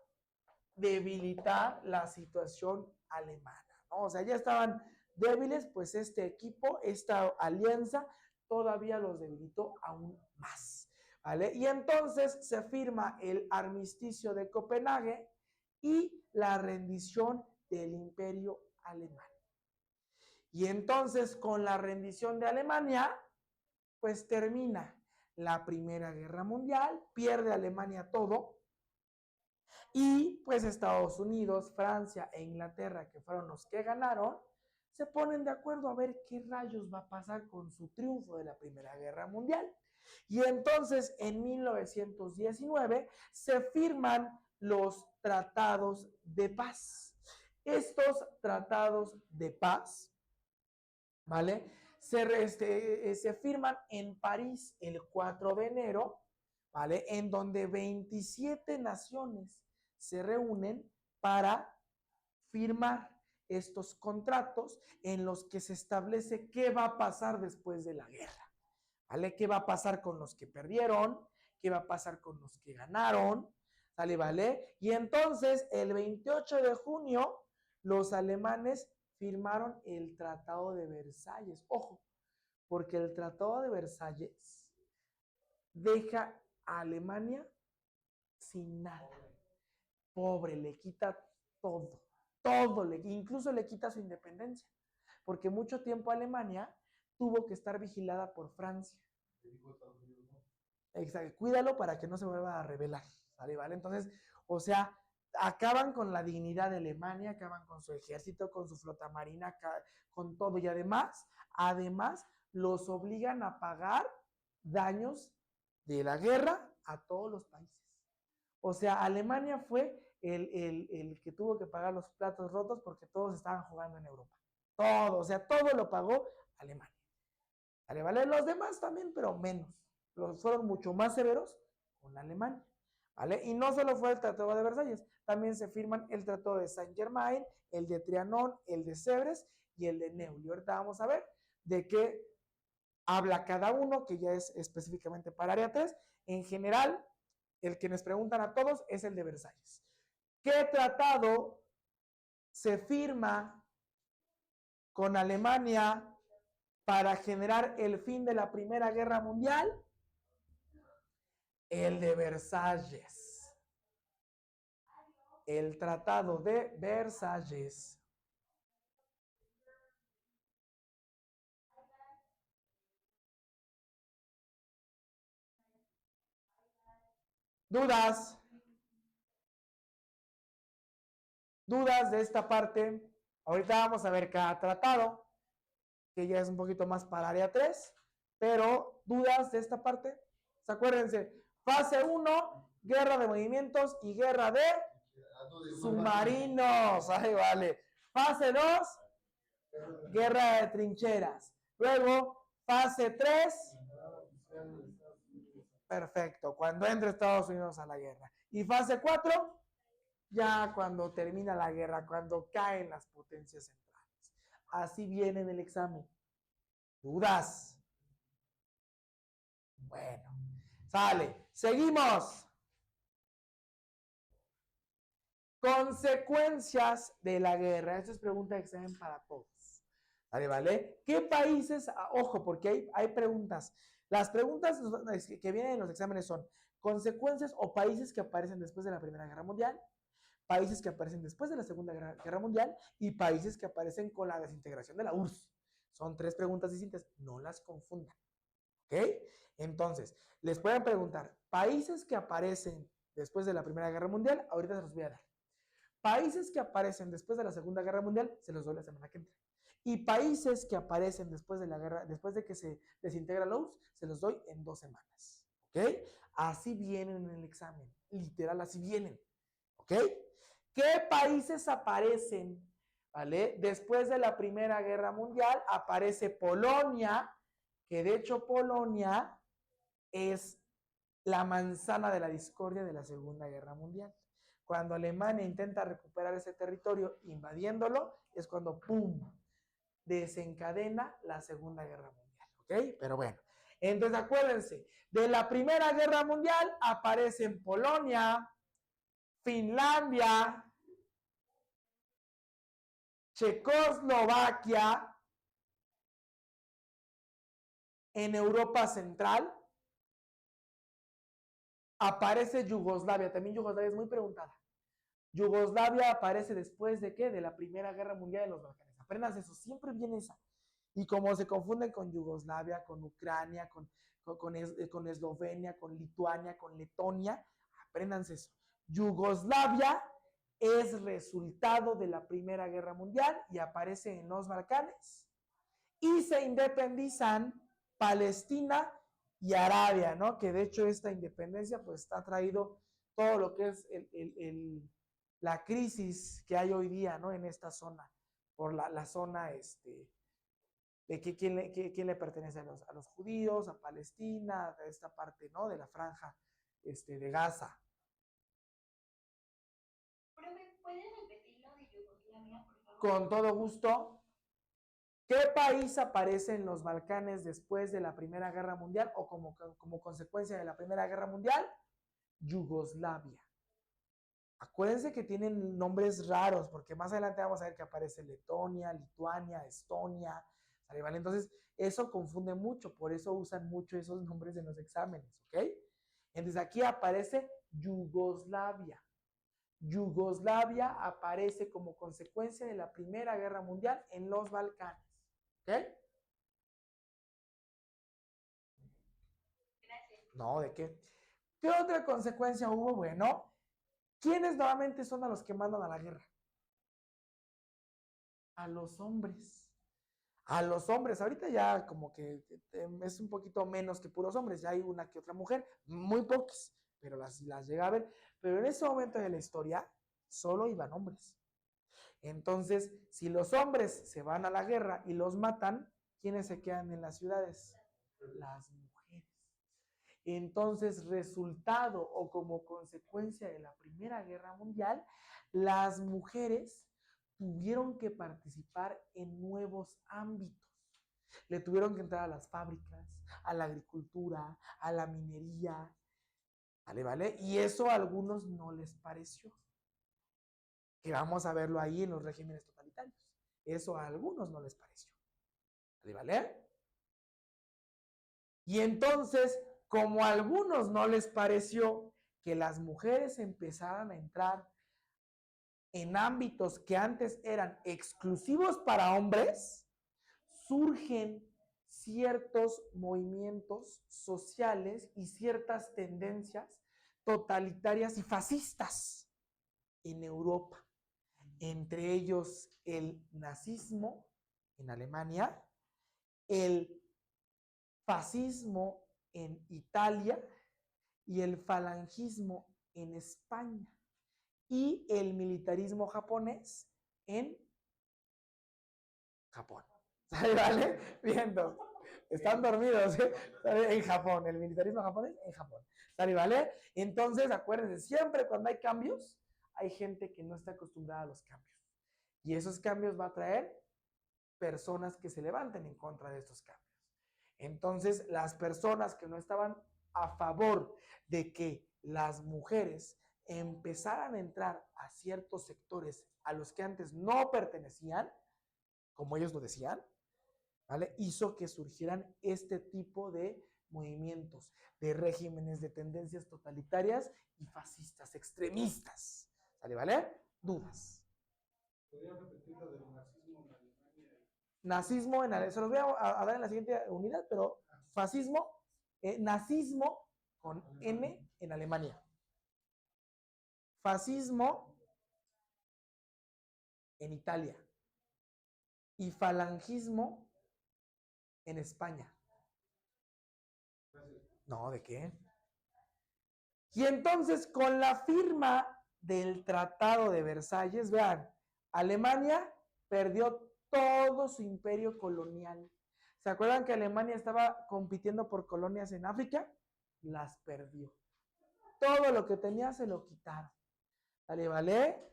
debilitar la situación alemana, ¿no? O sea, ya estaban débiles, pues este equipo, esta alianza, todavía los debilitó aún más, ¿vale? Y entonces se firma el armisticio de Copenhague y la rendición del Imperio Alemán. Y entonces, con la rendición de Alemania, pues termina la Primera Guerra Mundial, pierde Alemania todo, y pues Estados Unidos, Francia e Inglaterra, que fueron los que ganaron, se ponen de acuerdo a ver qué rayos va a pasar con su triunfo de la Primera Guerra Mundial. Y entonces en 1919 se firman los tratados de paz. Estos tratados de paz, ¿vale? Se firman en París el 4 de enero, ¿vale? En donde 27 naciones se reúnen para firmar estos contratos en los que se establece qué va a pasar después de la guerra, ¿vale? ¿Qué va a pasar con los que perdieron? ¿Qué va a pasar con los que ganaron? ¿Sale, vale? Y entonces, el 28 de junio, los alemanes firmaron el Tratado de Versalles. Ojo, porque el Tratado de Versalles deja a Alemania sin nada. Pobre, le quita todo, incluso le quita su independencia, porque mucho tiempo Alemania tuvo que estar vigilada por Francia. Exacto, cuídalo para que no se vuelva a rebelar, ¿vale? ¿Vale? Entonces, o sea, acaban con la dignidad de Alemania, acaban con su ejército, con su flota marina, con todo, y además, los obligan a pagar daños de la guerra a todos los países. O sea, Alemania fue el que tuvo que pagar los platos rotos porque todos estaban jugando en Europa. Todo, o sea, todo lo pagó Alemania. ¿Vale? ¿Vale? Los demás también, pero menos. Los fueron mucho más severos con Alemania. ¿Vale? Y no solo fue el Tratado de Versalles, también se firman el Tratado de Saint-Germain, el de Trianon, el de Sèvres y el de Neuilly. Ahorita vamos a ver de qué habla cada uno, que ya es específicamente para área 3. En general, el que nos preguntan a todos es el de Versalles. ¿Qué tratado se firma con Alemania para generar el fin de la Primera Guerra Mundial? El de Versalles. El Tratado de Versalles. ¿Dudas? ¿Dudas de esta parte? Ahorita vamos a ver cada tratado, que ya es un poquito más para área 3, pero ¿dudas de esta parte? Acuérdense, fase 1, guerra de movimientos y guerra de submarinos. Ahí vale. Fase 2, guerra de trincheras. Luego, fase 3, perfecto, cuando entre Estados Unidos a la guerra. Y fase 4, ya cuando termina la guerra, cuando caen las potencias centrales. Así viene en el examen. ¿Dudas? Bueno, sale. Seguimos. Consecuencias de la guerra. Esta es pregunta de examen para todos. ¿Vale? ¿Qué países? Ojo, porque hay preguntas. Las preguntas que vienen en los exámenes son consecuencias o países que aparecen después de la Primera Guerra Mundial, países que aparecen después de la Segunda Guerra Mundial y países que aparecen con la desintegración de la URSS. Son 3 preguntas distintas, no las confundan. ¿Ok? Entonces, les pueden preguntar, países que aparecen después de la Primera Guerra Mundial, ahorita se los voy a dar. Países que aparecen después de la Segunda Guerra Mundial, se los doy la semana que entra. Y países que aparecen después de la guerra, después de que se desintegra la URSS, se los doy en 2 semanas. ¿Ok? Así vienen en el examen. Literal, así vienen. ¿Ok? ¿Qué países aparecen? ¿Vale? Después de la Primera Guerra Mundial aparece Polonia, que de hecho Polonia es la manzana de la discordia de la Segunda Guerra Mundial. Cuando Alemania intenta recuperar ese territorio invadiéndolo, es cuando ¡pum! Desencadena la Segunda Guerra Mundial. ¿Ok? Pero bueno, entonces acuérdense, de la Primera Guerra Mundial aparecen Polonia, Finlandia, Checoslovaquia, en Europa Central, aparece Yugoslavia. También Yugoslavia es muy preguntada. Yugoslavia aparece después de ¿qué? De la Primera Guerra Mundial de los Balcanes. Aprendan eso, siempre viene esa. Y como se confunden con Yugoslavia, con Ucrania, con Eslovenia, con Lituania, con Letonia, apréndanse eso. Yugoslavia es resultado de la Primera Guerra Mundial y aparece en los Balcanes. Y se independizan Palestina y Arabia, ¿no? Que de hecho esta independencia pues está traído todo lo que es la crisis que hay hoy día, ¿no? En esta zona, por la zona, de quién le pertenece a los judíos, a Palestina, a esta parte, ¿no? De la franja, de Gaza. Profe, ¿puedes repetir lo de Yugoslavia, por favor? Con todo gusto. ¿Qué país aparece en los Balcanes después de la Primera Guerra Mundial o como consecuencia de la Primera Guerra Mundial? Yugoslavia. Acuérdense que tienen nombres raros, porque más adelante vamos a ver que aparece Letonia, Lituania, Estonia, ¿vale? Entonces, eso confunde mucho, por eso usan mucho esos nombres en los exámenes, ¿ok? Entonces, aquí aparece Yugoslavia. Yugoslavia aparece como consecuencia de la Primera Guerra Mundial en los Balcanes, ¿ok? Gracias. No, ¿de qué? ¿Qué otra consecuencia hubo? Bueno, ¿quiénes normalmente son a los que mandan a la guerra? A los hombres. A los hombres. Ahorita ya como que es un poquito menos que puros hombres. Ya hay una que otra mujer, muy pocas, pero las llega a ver. Pero en ese momento de la historia solo iban hombres. Entonces, si los hombres se van a la guerra y los matan, ¿quiénes se quedan en las ciudades? Las mujeres. Entonces, resultado o como consecuencia de la Primera Guerra Mundial, las mujeres tuvieron que participar en nuevos ámbitos. Le tuvieron que entrar a las fábricas, a la agricultura, a la minería, ¿vale? Y eso a algunos no les pareció. Que vamos a verlo ahí en los regímenes totalitarios. Eso a algunos no les pareció. ¿Vale? Y entonces, como a algunos no les pareció que las mujeres empezaran a entrar en ámbitos que antes eran exclusivos para hombres, surgen ciertos movimientos sociales y ciertas tendencias totalitarias y fascistas en Europa. Entre ellos el nazismo en Alemania, el fascismo en Italia y el falangismo en España y el militarismo japonés en Japón. ¿Vale? Viendo. Están dormidos, ¿eh? En Japón, el militarismo japonés en Japón. ¿Vale? Entonces, acuérdense, siempre cuando hay cambios, hay gente que no está acostumbrada a los cambios. Y esos cambios va a traer personas que se levanten en contra de estos cambios. Entonces, las personas que no estaban a favor de que las mujeres empezaran a entrar a ciertos sectores a los que antes no pertenecían, como ellos lo decían, ¿vale? Hizo que surgieran este tipo de movimientos, de regímenes, de tendencias totalitarias y fascistas, extremistas. ¿Sale, vale? Dudas. ¿Podría repetir lo del nazismo en Alemania? Nazismo en Alemania, se los voy a dar en la siguiente unidad, pero fascismo, nazismo con N en Alemania. Fascismo en Italia. Y falangismo en España. No, ¿de qué? Y entonces, con la firma del Tratado de Versalles, vean, Alemania perdió todo su imperio colonial. ¿Se acuerdan que Alemania estaba compitiendo por colonias en África? Las perdió. Todo lo que tenía se lo quitaron. ¿Vale? ¿Vale?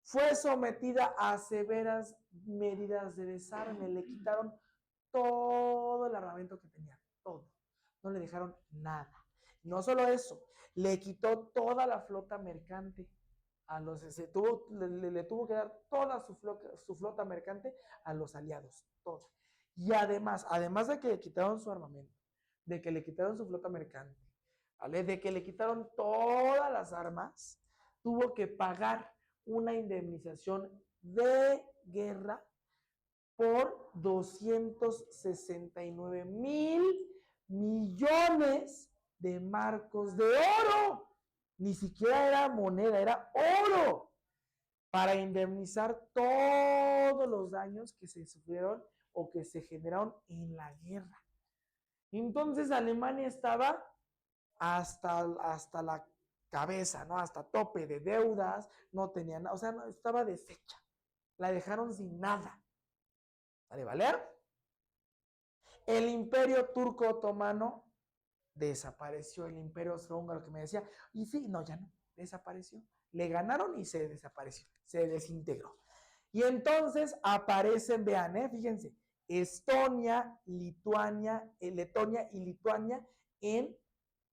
Fue sometida a severas medidas de desarme. Le quitaron todo el armamento que tenía. Todo. No le dejaron nada. No solo eso, le quitó toda la flota mercante. Le tuvo que dar toda su flota mercante a los aliados. Toda. Y además de que le quitaron su armamento, de que le quitaron su flota mercante, ¿vale? De que le quitaron todas las armas, tuvo que pagar una indemnización de guerra por 269,000,000,000 de marcos de oro. Ni siquiera era moneda, era oro, para indemnizar todos los daños que se sufrieron o que se generaron en la guerra. Entonces Alemania estaba hasta la cabeza, ¿no? Hasta tope de deudas, no tenía nada, o sea, no, estaba deshecha. La dejaron sin nada. ¿Vale, valer? El imperio turco otomano desapareció, el imperio austrohúngaro que me decía, y sí, no, ya no, desapareció. Le ganaron y se desapareció, se desintegró. Y entonces aparecen, vean, fíjense, Estonia, Letonia y Lituania en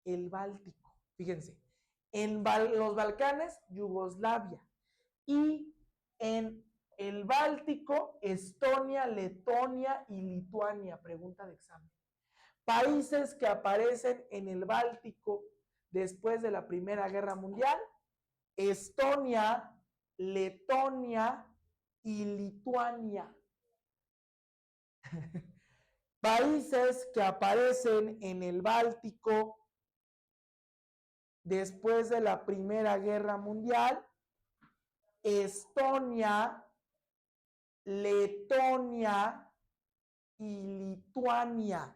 el Báltico. Fíjense, en los Balcanes, Yugoslavia. Y en el Báltico, Estonia, Letonia y Lituania. Pregunta de examen. Países que aparecen en el Báltico después de la Primera Guerra Mundial: Estonia, Letonia y Lituania. Países que aparecen en el Báltico después de la Primera Guerra Mundial: Estonia, Letonia y Lituania.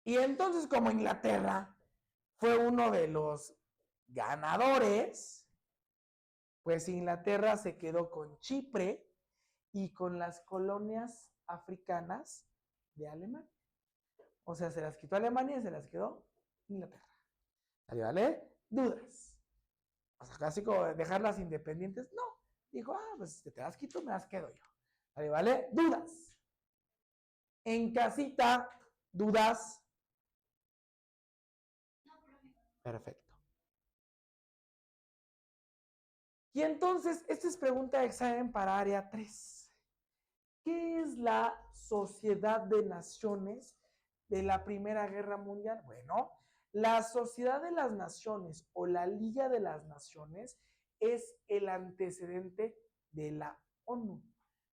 Y entonces, como Inglaterra fue uno de los ganadores, pues Inglaterra se quedó con Chipre y con las colonias africanas de Alemania. O sea, se las quitó Alemania y se las quedó Inglaterra. ¿Vale? ¿Dudas? O sea, casi como dejarlas independientes. No. Dijo, pues te las quito, me las quedo yo. ¿Vale? ¿Dudas? En casita, ¿dudas? Perfecto. Y entonces, esta es pregunta de examen para área 3. ¿Qué es la Sociedad de Naciones de la Primera Guerra Mundial? Bueno, la Sociedad de las Naciones o la Liga de las Naciones es el antecedente de la ONU,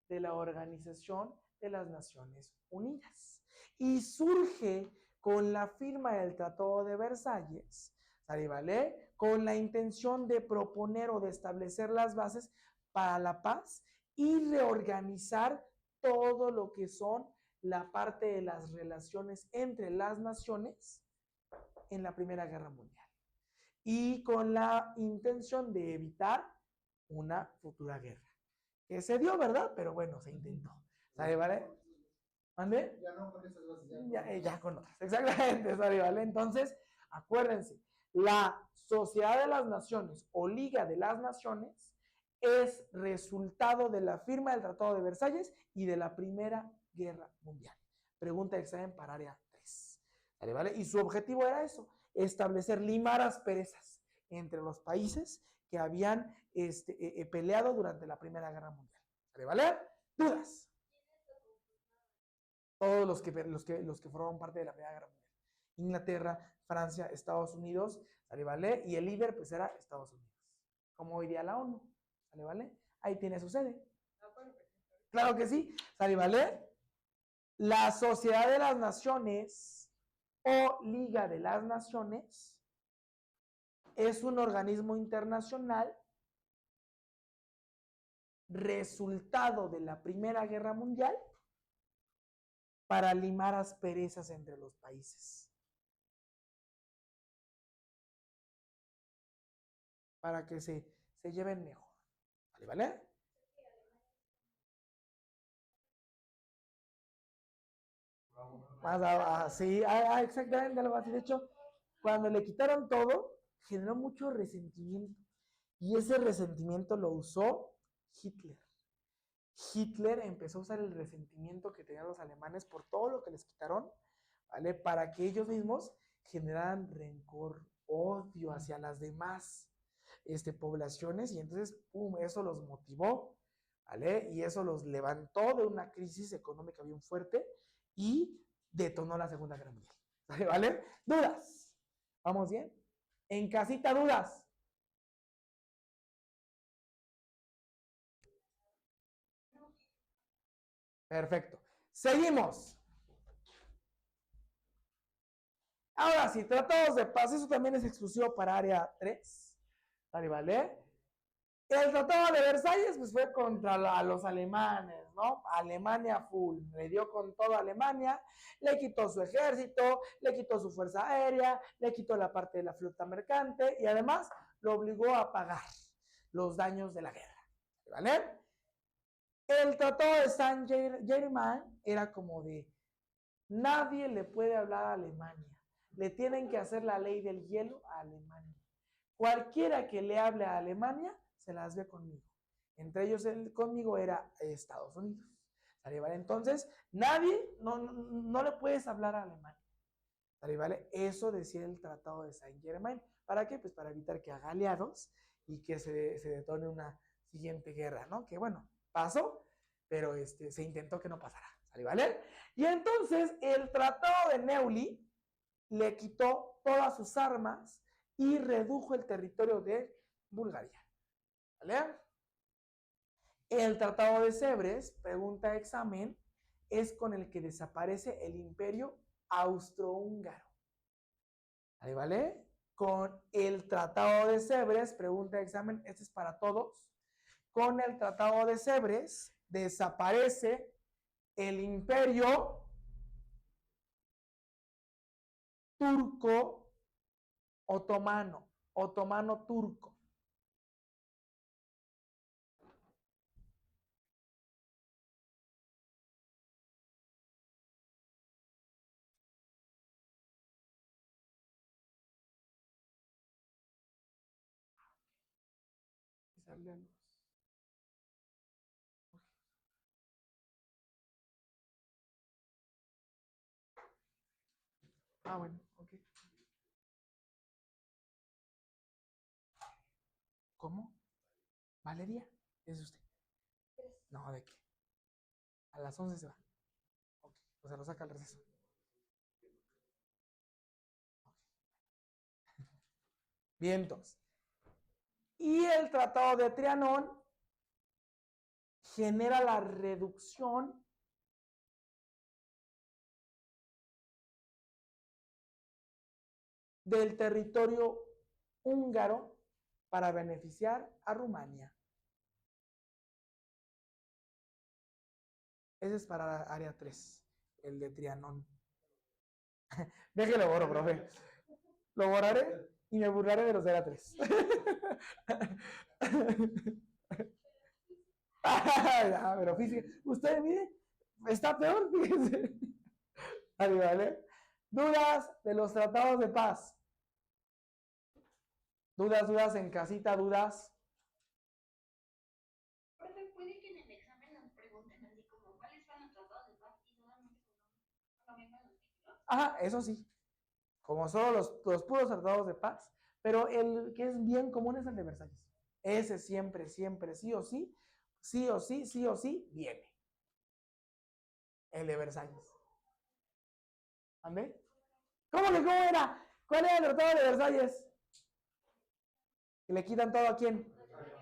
de la Organización de las Naciones Unidas. Y surge con la firma del Tratado de Versalles, ¿vale? Con la intención de proponer o de establecer las bases para la paz y reorganizar todo lo que son la parte de las relaciones entre las naciones en la Primera Guerra Mundial. Y con la intención de evitar una futura guerra. Que se dio, ¿verdad? Pero bueno, se intentó. ¿Vale? ¿Mande? Ya no con esas bases. Ya con otras. Exactamente, ¿vale? Entonces, acuérdense, La Sociedad de las Naciones o Liga de las Naciones es resultado de la firma del Tratado de Versalles y de la Primera Guerra Mundial. Pregunta de examen para área 3. ¿Vale? Y su objetivo era eso, limar asperezas entre los países que habían peleado durante la Primera Guerra Mundial. ¿Vale? ¿Dudas? Todos los que formaban parte de la Primera Guerra Mundial. Inglaterra, Francia, Estados Unidos, ¿vale? Y el líder pues era Estados Unidos, como hoy día la ONU, ¿vale? Ahí tiene su sede. Claro que sí, ¿vale? La Sociedad de las Naciones o Liga de las Naciones es un organismo internacional resultado de la Primera Guerra Mundial para limar asperezas entre los países. Para que se lleven mejor. ¿Vale? Sí, exactamente algo así. De hecho, cuando le quitaron todo, generó mucho resentimiento. Y ese resentimiento lo usó Hitler. Hitler empezó a usar el resentimiento que tenían los alemanes por todo lo que les quitaron, ¿vale? Para que ellos mismos generaran rencor, odio hacia las demás poblaciones, y entonces, pum, eso los motivó, ¿vale? Y eso los levantó de una crisis económica bien fuerte y detonó la Segunda Guerra Mundial, ¿vale? ¿Dudas? ¿Vamos bien? En casita, ¿dudas? Perfecto. Seguimos. Ahora sí, tratados de paz, eso también es exclusivo para área 3, ¿vale? El Tratado de Versalles pues fue contra los alemanes, ¿no? Alemania full, le dio con todo a Alemania, le quitó su ejército, le quitó su fuerza aérea, le quitó la parte de la flota mercante y además lo obligó a pagar los daños de la guerra, ¿vale? El Tratado de Saint-Germain era como de, nadie le puede hablar a Alemania, le tienen que hacer la ley del hielo a Alemania. Cualquiera que le hable a Alemania se las ve conmigo. Entre ellos conmigo era Estados Unidos. ¿Vale? Entonces, nadie, no le puedes hablar a Alemania. ¿Vale? Eso decía el Tratado de Saint-Germain. ¿Para qué? Pues para evitar que haga aliados y que se detone una siguiente guerra, ¿no? Que bueno, pasó, pero se intentó que no pasara. ¿Vale? Y entonces el Tratado de Neuilly le quitó todas sus armas y redujo el territorio de Bulgaria. ¿Vale? El Tratado de Sèvres, pregunta de examen, es con el que desaparece el imperio austrohúngaro. ¿Vale? Con el Tratado de Sèvres, pregunta de examen, este es para todos. Con el Tratado de Sèvres desaparece el imperio turco otomano turco. Bueno, ok. ¿Cómo? ¿Valeria? ¿Es usted? No, ¿de qué? A las 11 se va. Ok, o sea, lo saca al receso. Okay. Vientos. Y el Tratado de Trianón genera la reducción del territorio húngaro para beneficiar a Rumania. Ese es para área 3, el de Trianón. Déjelo borro, profe. Lo borraré y me burlaré de los de área 3. Pero fíjese, usted mire, está peor, fíjense. ¿Vale? ¿Dudas de los tratados de paz? Dudas en casita, dudas. Profe, puede que en el examen nos pregunten así como cuáles fueron los tratados de paz y solamente no vengan los títulos. Ajá, eso sí. Como solo los puros tratados de paz. Pero el que es bien común es el de Versalles. Ese siempre, siempre, sí o sí, sí o sí, sí o sí, viene. El de Versalles. ¿Ande? ¿Cómo que cómo era? ¿Cuál era el tratado de Versalles? ¿Que le quitan todo a quién?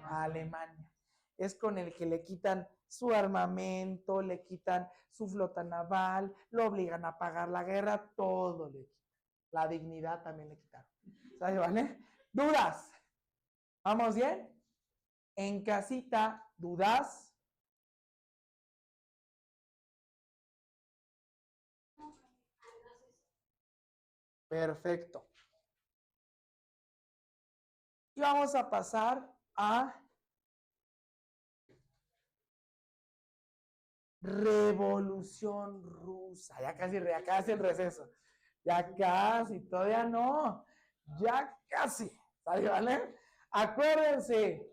A Alemania. Es con el que le quitan su armamento, le quitan su flota naval, lo obligan a pagar la guerra, todo le quitan. La dignidad también le quitaron. ¿Sabes, vale? ¿Dudas? ¿Vamos bien? En casita, ¿dudas? Perfecto. Y vamos a pasar a Revolución Rusa. Ya casi el receso. Ya casi, todavía no. Ya casi. ¿Sale, vale? Acuérdense,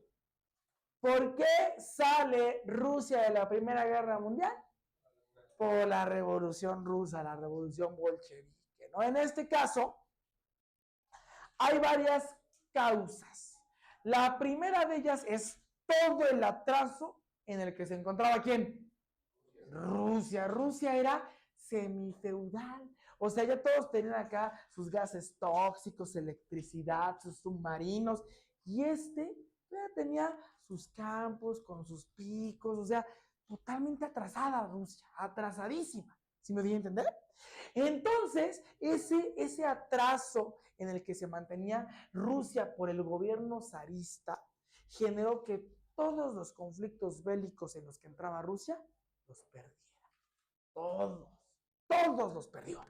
¿por qué sale Rusia de la Primera Guerra Mundial? Por la Revolución Rusa, la Revolución Bolchevique, ¿no? En este caso, hay varias causas. La primera de ellas es todo el atraso en el que se encontraba ¿quién? Rusia. Rusia era semifeudal. O sea, ya todos tenían acá sus gases tóxicos, electricidad, sus submarinos. Y ya tenía sus campos con sus picos. O sea, totalmente atrasada Rusia, atrasadísima. ¿Sí me voy a entender? Entonces, ese atraso en el que se mantenía Rusia por el gobierno zarista generó que todos los conflictos bélicos en los que entraba Rusia los perdiera. Todos los perdió.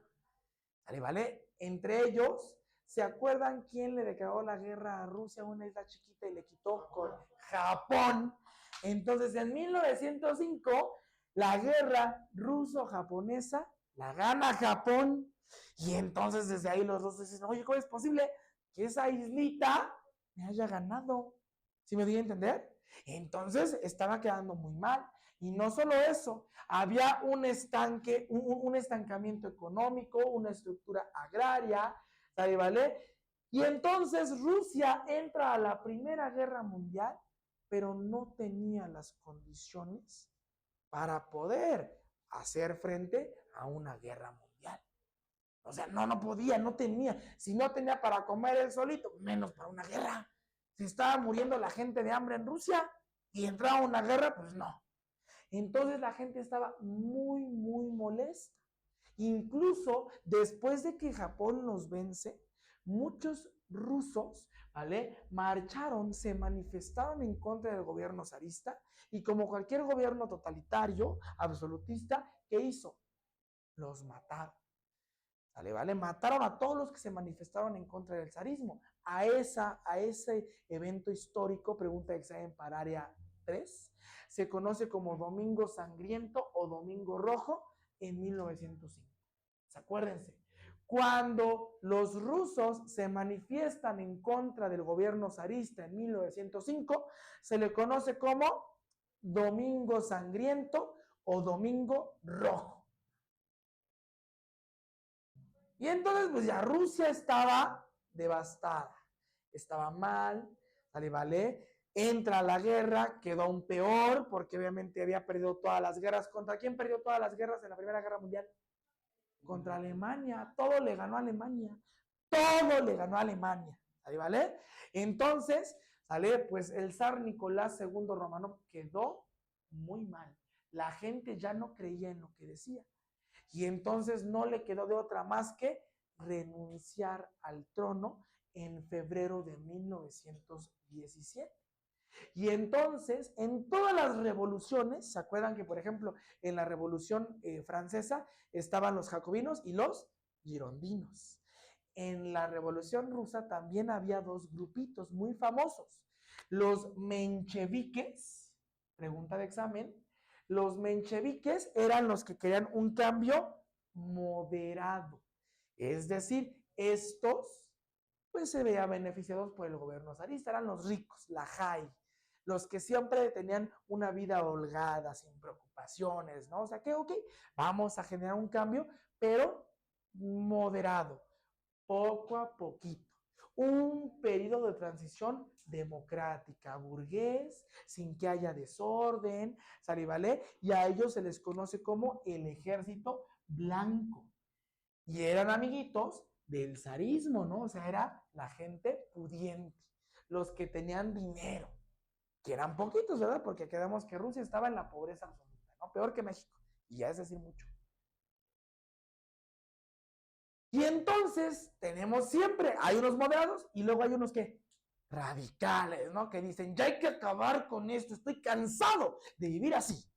¿Vale? Entre ellos, ¿se acuerdan quién le declaró la guerra a Rusia, una isla chiquita, y le quitó con Japón? Entonces, en 1905, la guerra ruso-japonesa la gana Japón. Y entonces, desde ahí los rusos dicen, oye, ¿cómo es posible que esa islita me haya ganado? ¿Sí me di a entender? Entonces, estaba quedando muy mal. Y no solo eso, había un estancamiento económico, una estructura agraria, ¿vale? Y entonces Rusia entra a la Primera Guerra Mundial, pero no tenía las condiciones para poder hacer frente a una guerra mundial. O sea, no podía, no tenía. Si no tenía para comer él solito, menos para una guerra. Se estaba muriendo la gente de hambre en Rusia y entraba una guerra, pues no. Entonces la gente estaba muy, muy molesta. Incluso después de que Japón los vence, muchos rusos, ¿vale? Marcharon, se manifestaron en contra del gobierno zarista y como cualquier gobierno totalitario, absolutista, ¿qué hizo? Los mataron. ¿Vale? Mataron a todos los que se manifestaron en contra del zarismo. A ese evento histórico, pregunta de examen para área 3, se conoce como Domingo Sangriento o Domingo Rojo en 1905. Acuérdense, cuando los rusos se manifiestan en contra del gobierno zarista en 1905, se le conoce como Domingo Sangriento o Domingo Rojo. Y entonces, pues ya Rusia estaba devastada, estaba mal, ¿vale? Entra a la guerra, quedó aún peor, porque obviamente había perdido todas las guerras. ¿Contra quién perdió todas las guerras en la Primera Guerra Mundial? Contra Alemania. Todo le ganó a Alemania. Todo le ganó a Alemania. ¿Vale? Entonces, ¿sale? Pues el zar Nicolás II Romanov quedó muy mal. La gente ya no creía en lo que decía. Y entonces no le quedó de otra más que renunciar al trono en febrero de 1917. Y entonces, en todas las revoluciones, ¿se acuerdan que, por ejemplo, en la Revolución Francesa estaban los jacobinos y los girondinos? En la Revolución Rusa también había dos grupitos muy famosos. Los mencheviques, pregunta de examen, los mencheviques eran los que querían un cambio moderado. Es decir, estos pues se veía beneficiados por el gobierno zarista. Eran los ricos, la JAI, los que siempre tenían una vida holgada, sin preocupaciones, ¿no? O sea que, ok, vamos a generar un cambio, pero moderado, poco a poquito. Un periodo de transición democrática, burgués, sin que haya desorden, ¿sale, vale? Y a ellos se les conoce como el ejército blanco. Y eran amiguitos del zarismo, ¿no? O sea, era la gente pudiente, los que tenían dinero, que eran poquitos, ¿verdad? Porque quedamos que Rusia estaba en la pobreza absoluta, ¿no? Peor que México. Y ya es decir mucho. Y entonces tenemos siempre, hay unos moderados y luego hay unos que radicales, ¿no? Que dicen, ya hay que acabar con esto, estoy cansado de vivir así.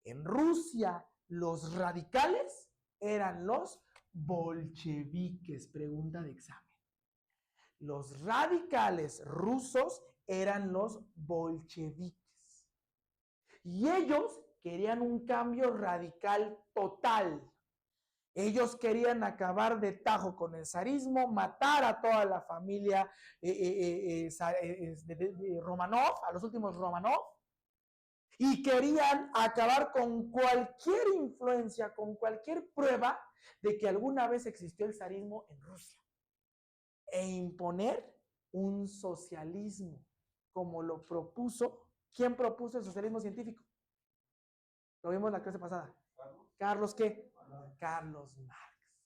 En Rusia, los radicales eran los bolcheviques, pregunta de examen. Los radicales rusos eran los bolcheviques. Y ellos querían un cambio radical total. Ellos querían acabar de tajo con el zarismo, matar a toda la familia Romanov, a los últimos Romanov, y querían acabar con cualquier influencia, con cualquier prueba de que alguna vez existió el zarismo en Rusia, e imponer un socialismo, como lo propuso. ¿Quién propuso el socialismo científico? Lo vimos en la clase pasada. ¿Carlos qué? Carlos Marx.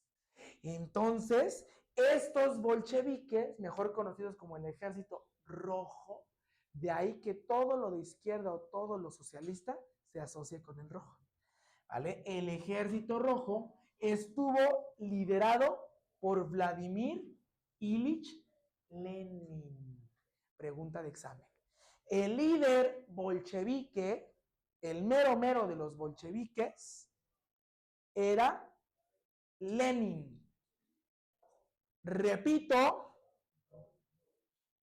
Entonces, estos bolcheviques, mejor conocidos como el Ejército Rojo, de ahí que todo lo de izquierda o todo lo socialista se asocia con el rojo. ¿Vale? El Ejército Rojo estuvo liderado por Vladimir Ilich Lenin. Pregunta de examen. El líder bolchevique, el mero mero de los bolcheviques, era Lenin. Repito,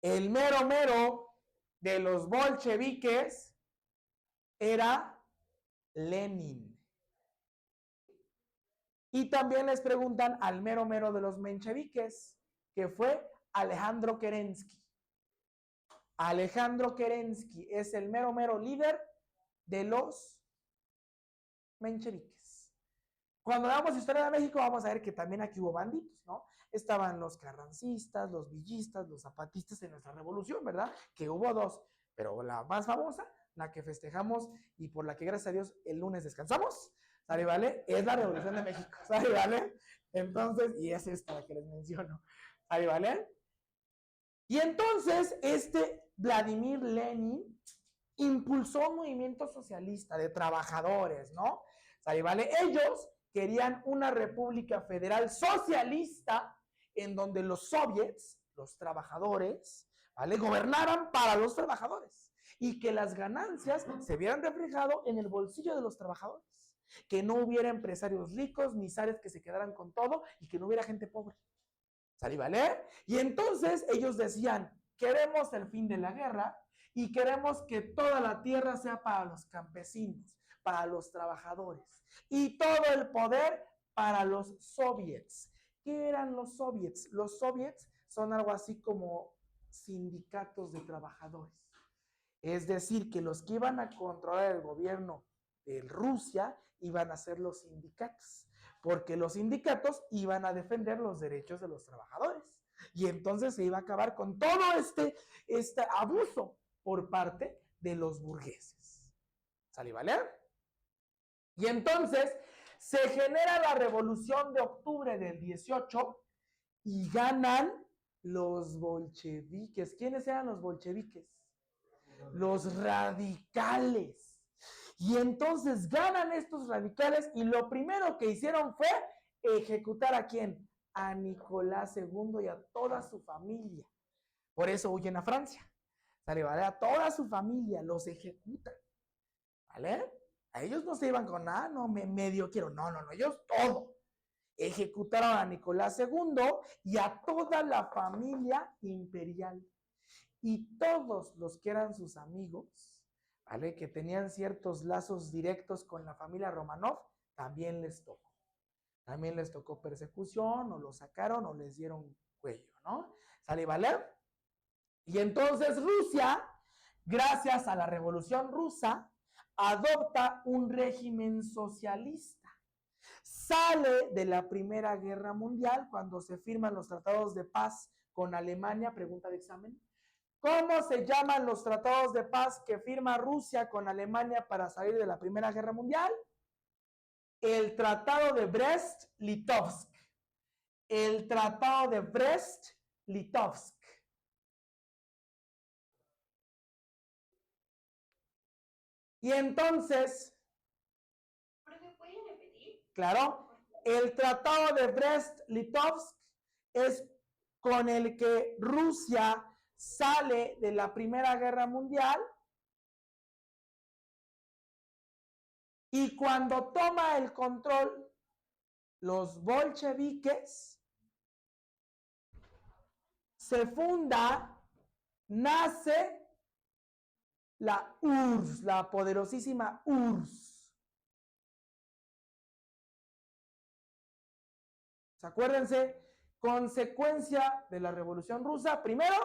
el mero mero de los bolcheviques era Lenin. Y también les preguntan al mero mero de los mencheviques, que fue Alejandro Kerensky. Alejandro Kerensky es el mero mero líder de los mencheviques. Cuando veamos historia de México, vamos a ver que también aquí hubo banditos, ¿no? Estaban los carrancistas, los villistas, los zapatistas en nuestra revolución, ¿verdad? Que hubo dos, pero la más famosa, la que festejamos y por la que, gracias a Dios, el lunes descansamos, ¿sale, vale? Es la Revolución de México, ¿sale, vale? Entonces, y es esta la que les menciono, ¿sale, vale? Y entonces, Vladimir Lenin impulsó un movimiento socialista de trabajadores, ¿no? ¿Sale, vale? Ellos querían una república federal socialista en donde los soviets, los trabajadores, ¿vale?, gobernaran para los trabajadores y que las ganancias se vieran reflejado en el bolsillo de los trabajadores, que no hubiera empresarios ricos ni zares que se quedaran con todo y que no hubiera gente pobre. ¿Sale, vale? Y entonces ellos decían, queremos el fin de la guerra y queremos que toda la tierra sea para los campesinos, para los trabajadores y todo el poder para los soviets. ¿Qué eran los soviets? Los soviets son algo así como sindicatos de trabajadores. Es decir, que los que iban a controlar el gobierno de Rusia iban a ser los sindicatos, porque los sindicatos iban a defender los derechos de los trabajadores. Y entonces se iba a acabar con todo este abuso por parte de los burgueses. ¿Sale, vale? Y entonces se genera la Revolución de Octubre del 18 y ganan los bolcheviques. ¿Quiénes eran los bolcheviques? Los radicales. Y entonces ganan estos radicales y lo primero que hicieron fue ejecutar ¿a quién? A Nicolás II y a toda su familia. Por eso huyen a Francia. ¿Sale, vale? A toda su familia los ejecutan. ¿Vale? A ellos no se iban con nada, no, medio quiero. No, ellos todo. Ejecutaron a Nicolás II y a toda la familia imperial. Y todos los que eran sus amigos, ¿vale?, que tenían ciertos lazos directos con la familia Romanov, también les tocó. también les tocó persecución, o los sacaron, o les dieron cuello, ¿no? ¿Sale, vale? Y entonces Rusia, gracias a la Revolución Rusa, adopta un régimen socialista. Sale de la Primera Guerra Mundial cuando se firman los tratados de paz con Alemania. Pregunta de examen. ¿Cómo se llaman los tratados de paz que firma Rusia con Alemania para salir de la Primera Guerra Mundial? El Tratado de Brest-Litovsk. El Tratado de Brest-Litovsk. Y entonces, ¿Profe, puede repetir? claro, el Tratado de Brest-Litovsk es con el que Rusia sale de la Primera Guerra Mundial, y cuando toma el control los bolcheviques, se funda, nace la URSS, la poderosísima URSS. Acuérdense, consecuencia de la Revolución Rusa, primero,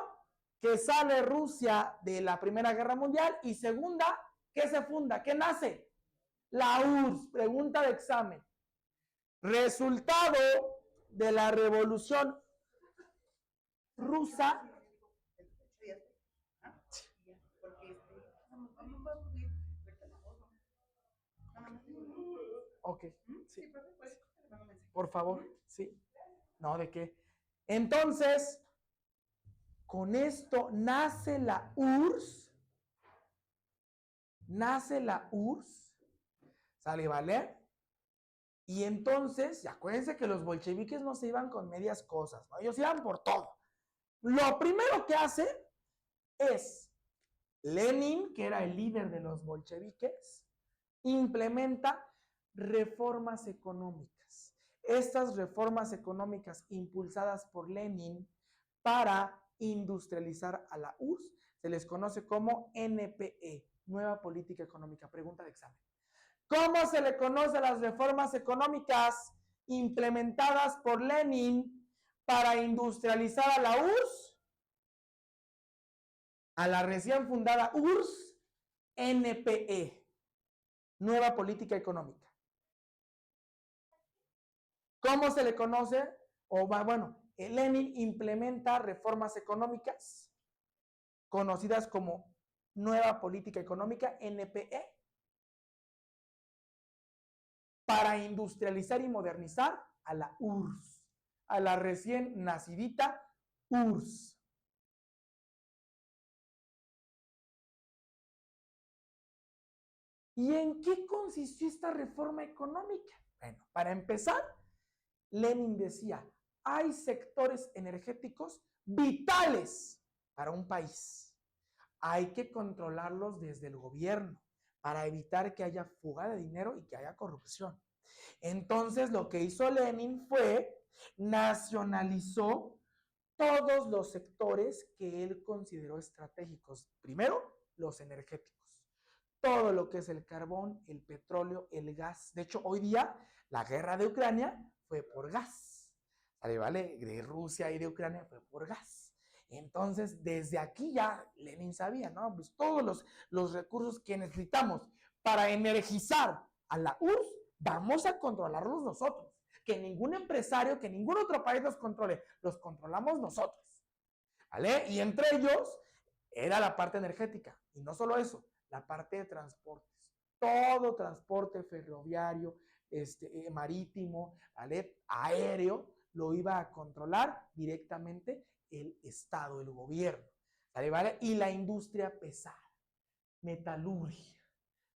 que sale Rusia de la Primera Guerra Mundial, y segunda, ¿qué se funda? ¿Qué nace? La URSS. Pregunta de examen. Resultado de la Revolución Rusa. Ok, sí. Por favor, sí. No, ¿de qué? Entonces, con esto nace la URSS. Nace la URSS. ¿Sale, vale? Y entonces, acuérdense que los bolcheviques no se iban con medias cosas, ¿no? Ellos iban por todo. Lo primero que hace es Lenin, que era el líder de los bolcheviques, implementa reformas económicas. Estas reformas económicas impulsadas por Lenin para industrializar a la URSS se les conoce como NPE, Nueva Política Económica. Pregunta de examen. ¿Cómo se le conoce a las reformas económicas implementadas por Lenin para industrializar a la URSS? A la recién fundada URSS, NPE, Nueva Política Económica. ¿Cómo se le conoce? Bueno, Lenin implementa reformas económicas conocidas como Nueva Política Económica, NPE, para industrializar y modernizar a la URSS, a la recién nacidita URSS. ¿Y en qué consistió esta reforma económica? Bueno, para empezar, Lenin decía, hay sectores energéticos vitales para un país. Hay que controlarlos desde el gobierno para evitar que haya fuga de dinero y que haya corrupción. Entonces, lo que hizo Lenin fue nacionalizó todos los sectores que él consideró estratégicos. Primero, los energéticos. Todo lo que es el carbón, el petróleo, el gas. De hecho, hoy día la guerra de Ucrania fue por gas. ¿Vale? De Rusia y de Ucrania fue por gas. Entonces, desde aquí ya Lenin sabía, ¿no? Pues todos los recursos que necesitamos para energizar a la URSS, vamos a controlarlos nosotros. Que ningún empresario, que ningún otro país los controle, los controlamos nosotros. ¿Vale? Y entre ellos era la parte energética. Y no solo eso, la parte de transportes. Todo transporte ferroviario, marítimo, ¿vale? Aéreo, lo iba a controlar directamente el Estado, el gobierno. ¿Vale? Y la industria pesada, metalurgia.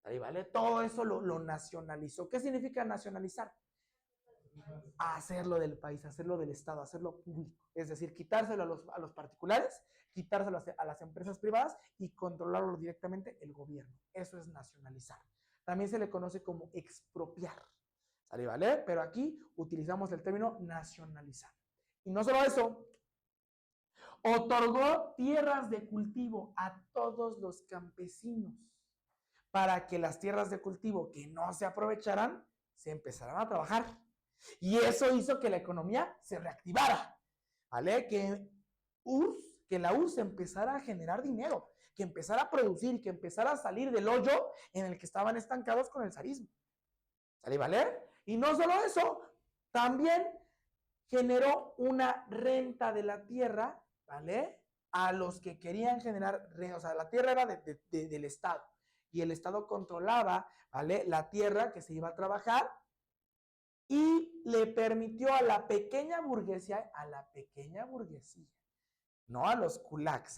¿Vale? Todo eso lo nacionalizó. ¿Qué significa nacionalizar? Hacerlo del país, hacerlo del Estado, hacerlo público. Es decir, quitárselo a los particulares, quitárselo a las empresas privadas y controlarlo directamente el gobierno. Eso es nacionalizar. También se le conoce como expropiar. ¿Vale? Pero aquí utilizamos el término nacionalizar. Y no solo eso, otorgó tierras de cultivo a todos los campesinos para que las tierras de cultivo que no se aprovecharan se empezaran a trabajar. Y eso hizo que la economía se reactivara, ¿vale? Que la URSS empezara a generar dinero, que empezara a producir, que empezara a salir del hoyo en el que estaban estancados con el zarismo. ¿Sale, vale? Y no solo eso, también generó una renta de la tierra, ¿vale? A los que querían generar, o sea, la tierra era del Estado y el Estado controlaba, ¿vale? La tierra que se iba a trabajar y le permitió a la pequeña burguesía, no a los kulaks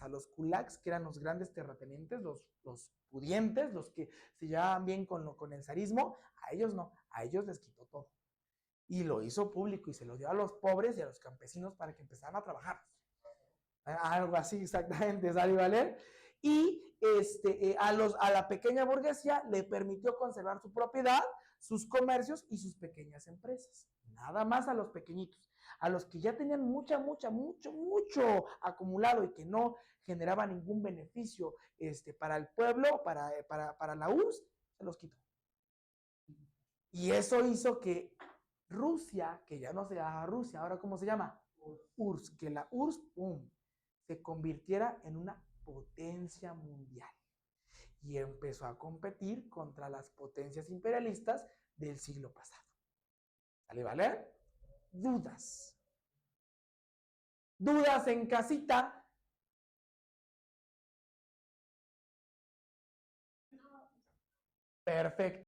que eran los grandes terratenientes, los pudientes, los que se llevaban bien con el zarismo, a ellos no, a ellos les quitó todo. Y lo hizo público y se lo dio a los pobres y a los campesinos para que empezaran a trabajar. Algo así exactamente, ¿sale, vale? Y a la pequeña burguesía le permitió conservar su propiedad, sus comercios y sus pequeñas empresas. Nada más a los pequeñitos. A los que ya tenían mucho acumulado y que no generaba ningún beneficio para el pueblo, para la URSS, se los quitó. Y eso hizo que Rusia, que ya no se llama Rusia, ahora ¿cómo se llama? URSS, que la URSS, ¡pum!, se convirtiera en una potencia mundial y empezó a competir contra las potencias imperialistas del siglo pasado. ¿Sale, vale? Dudas. Dudas en casita. Perfecto.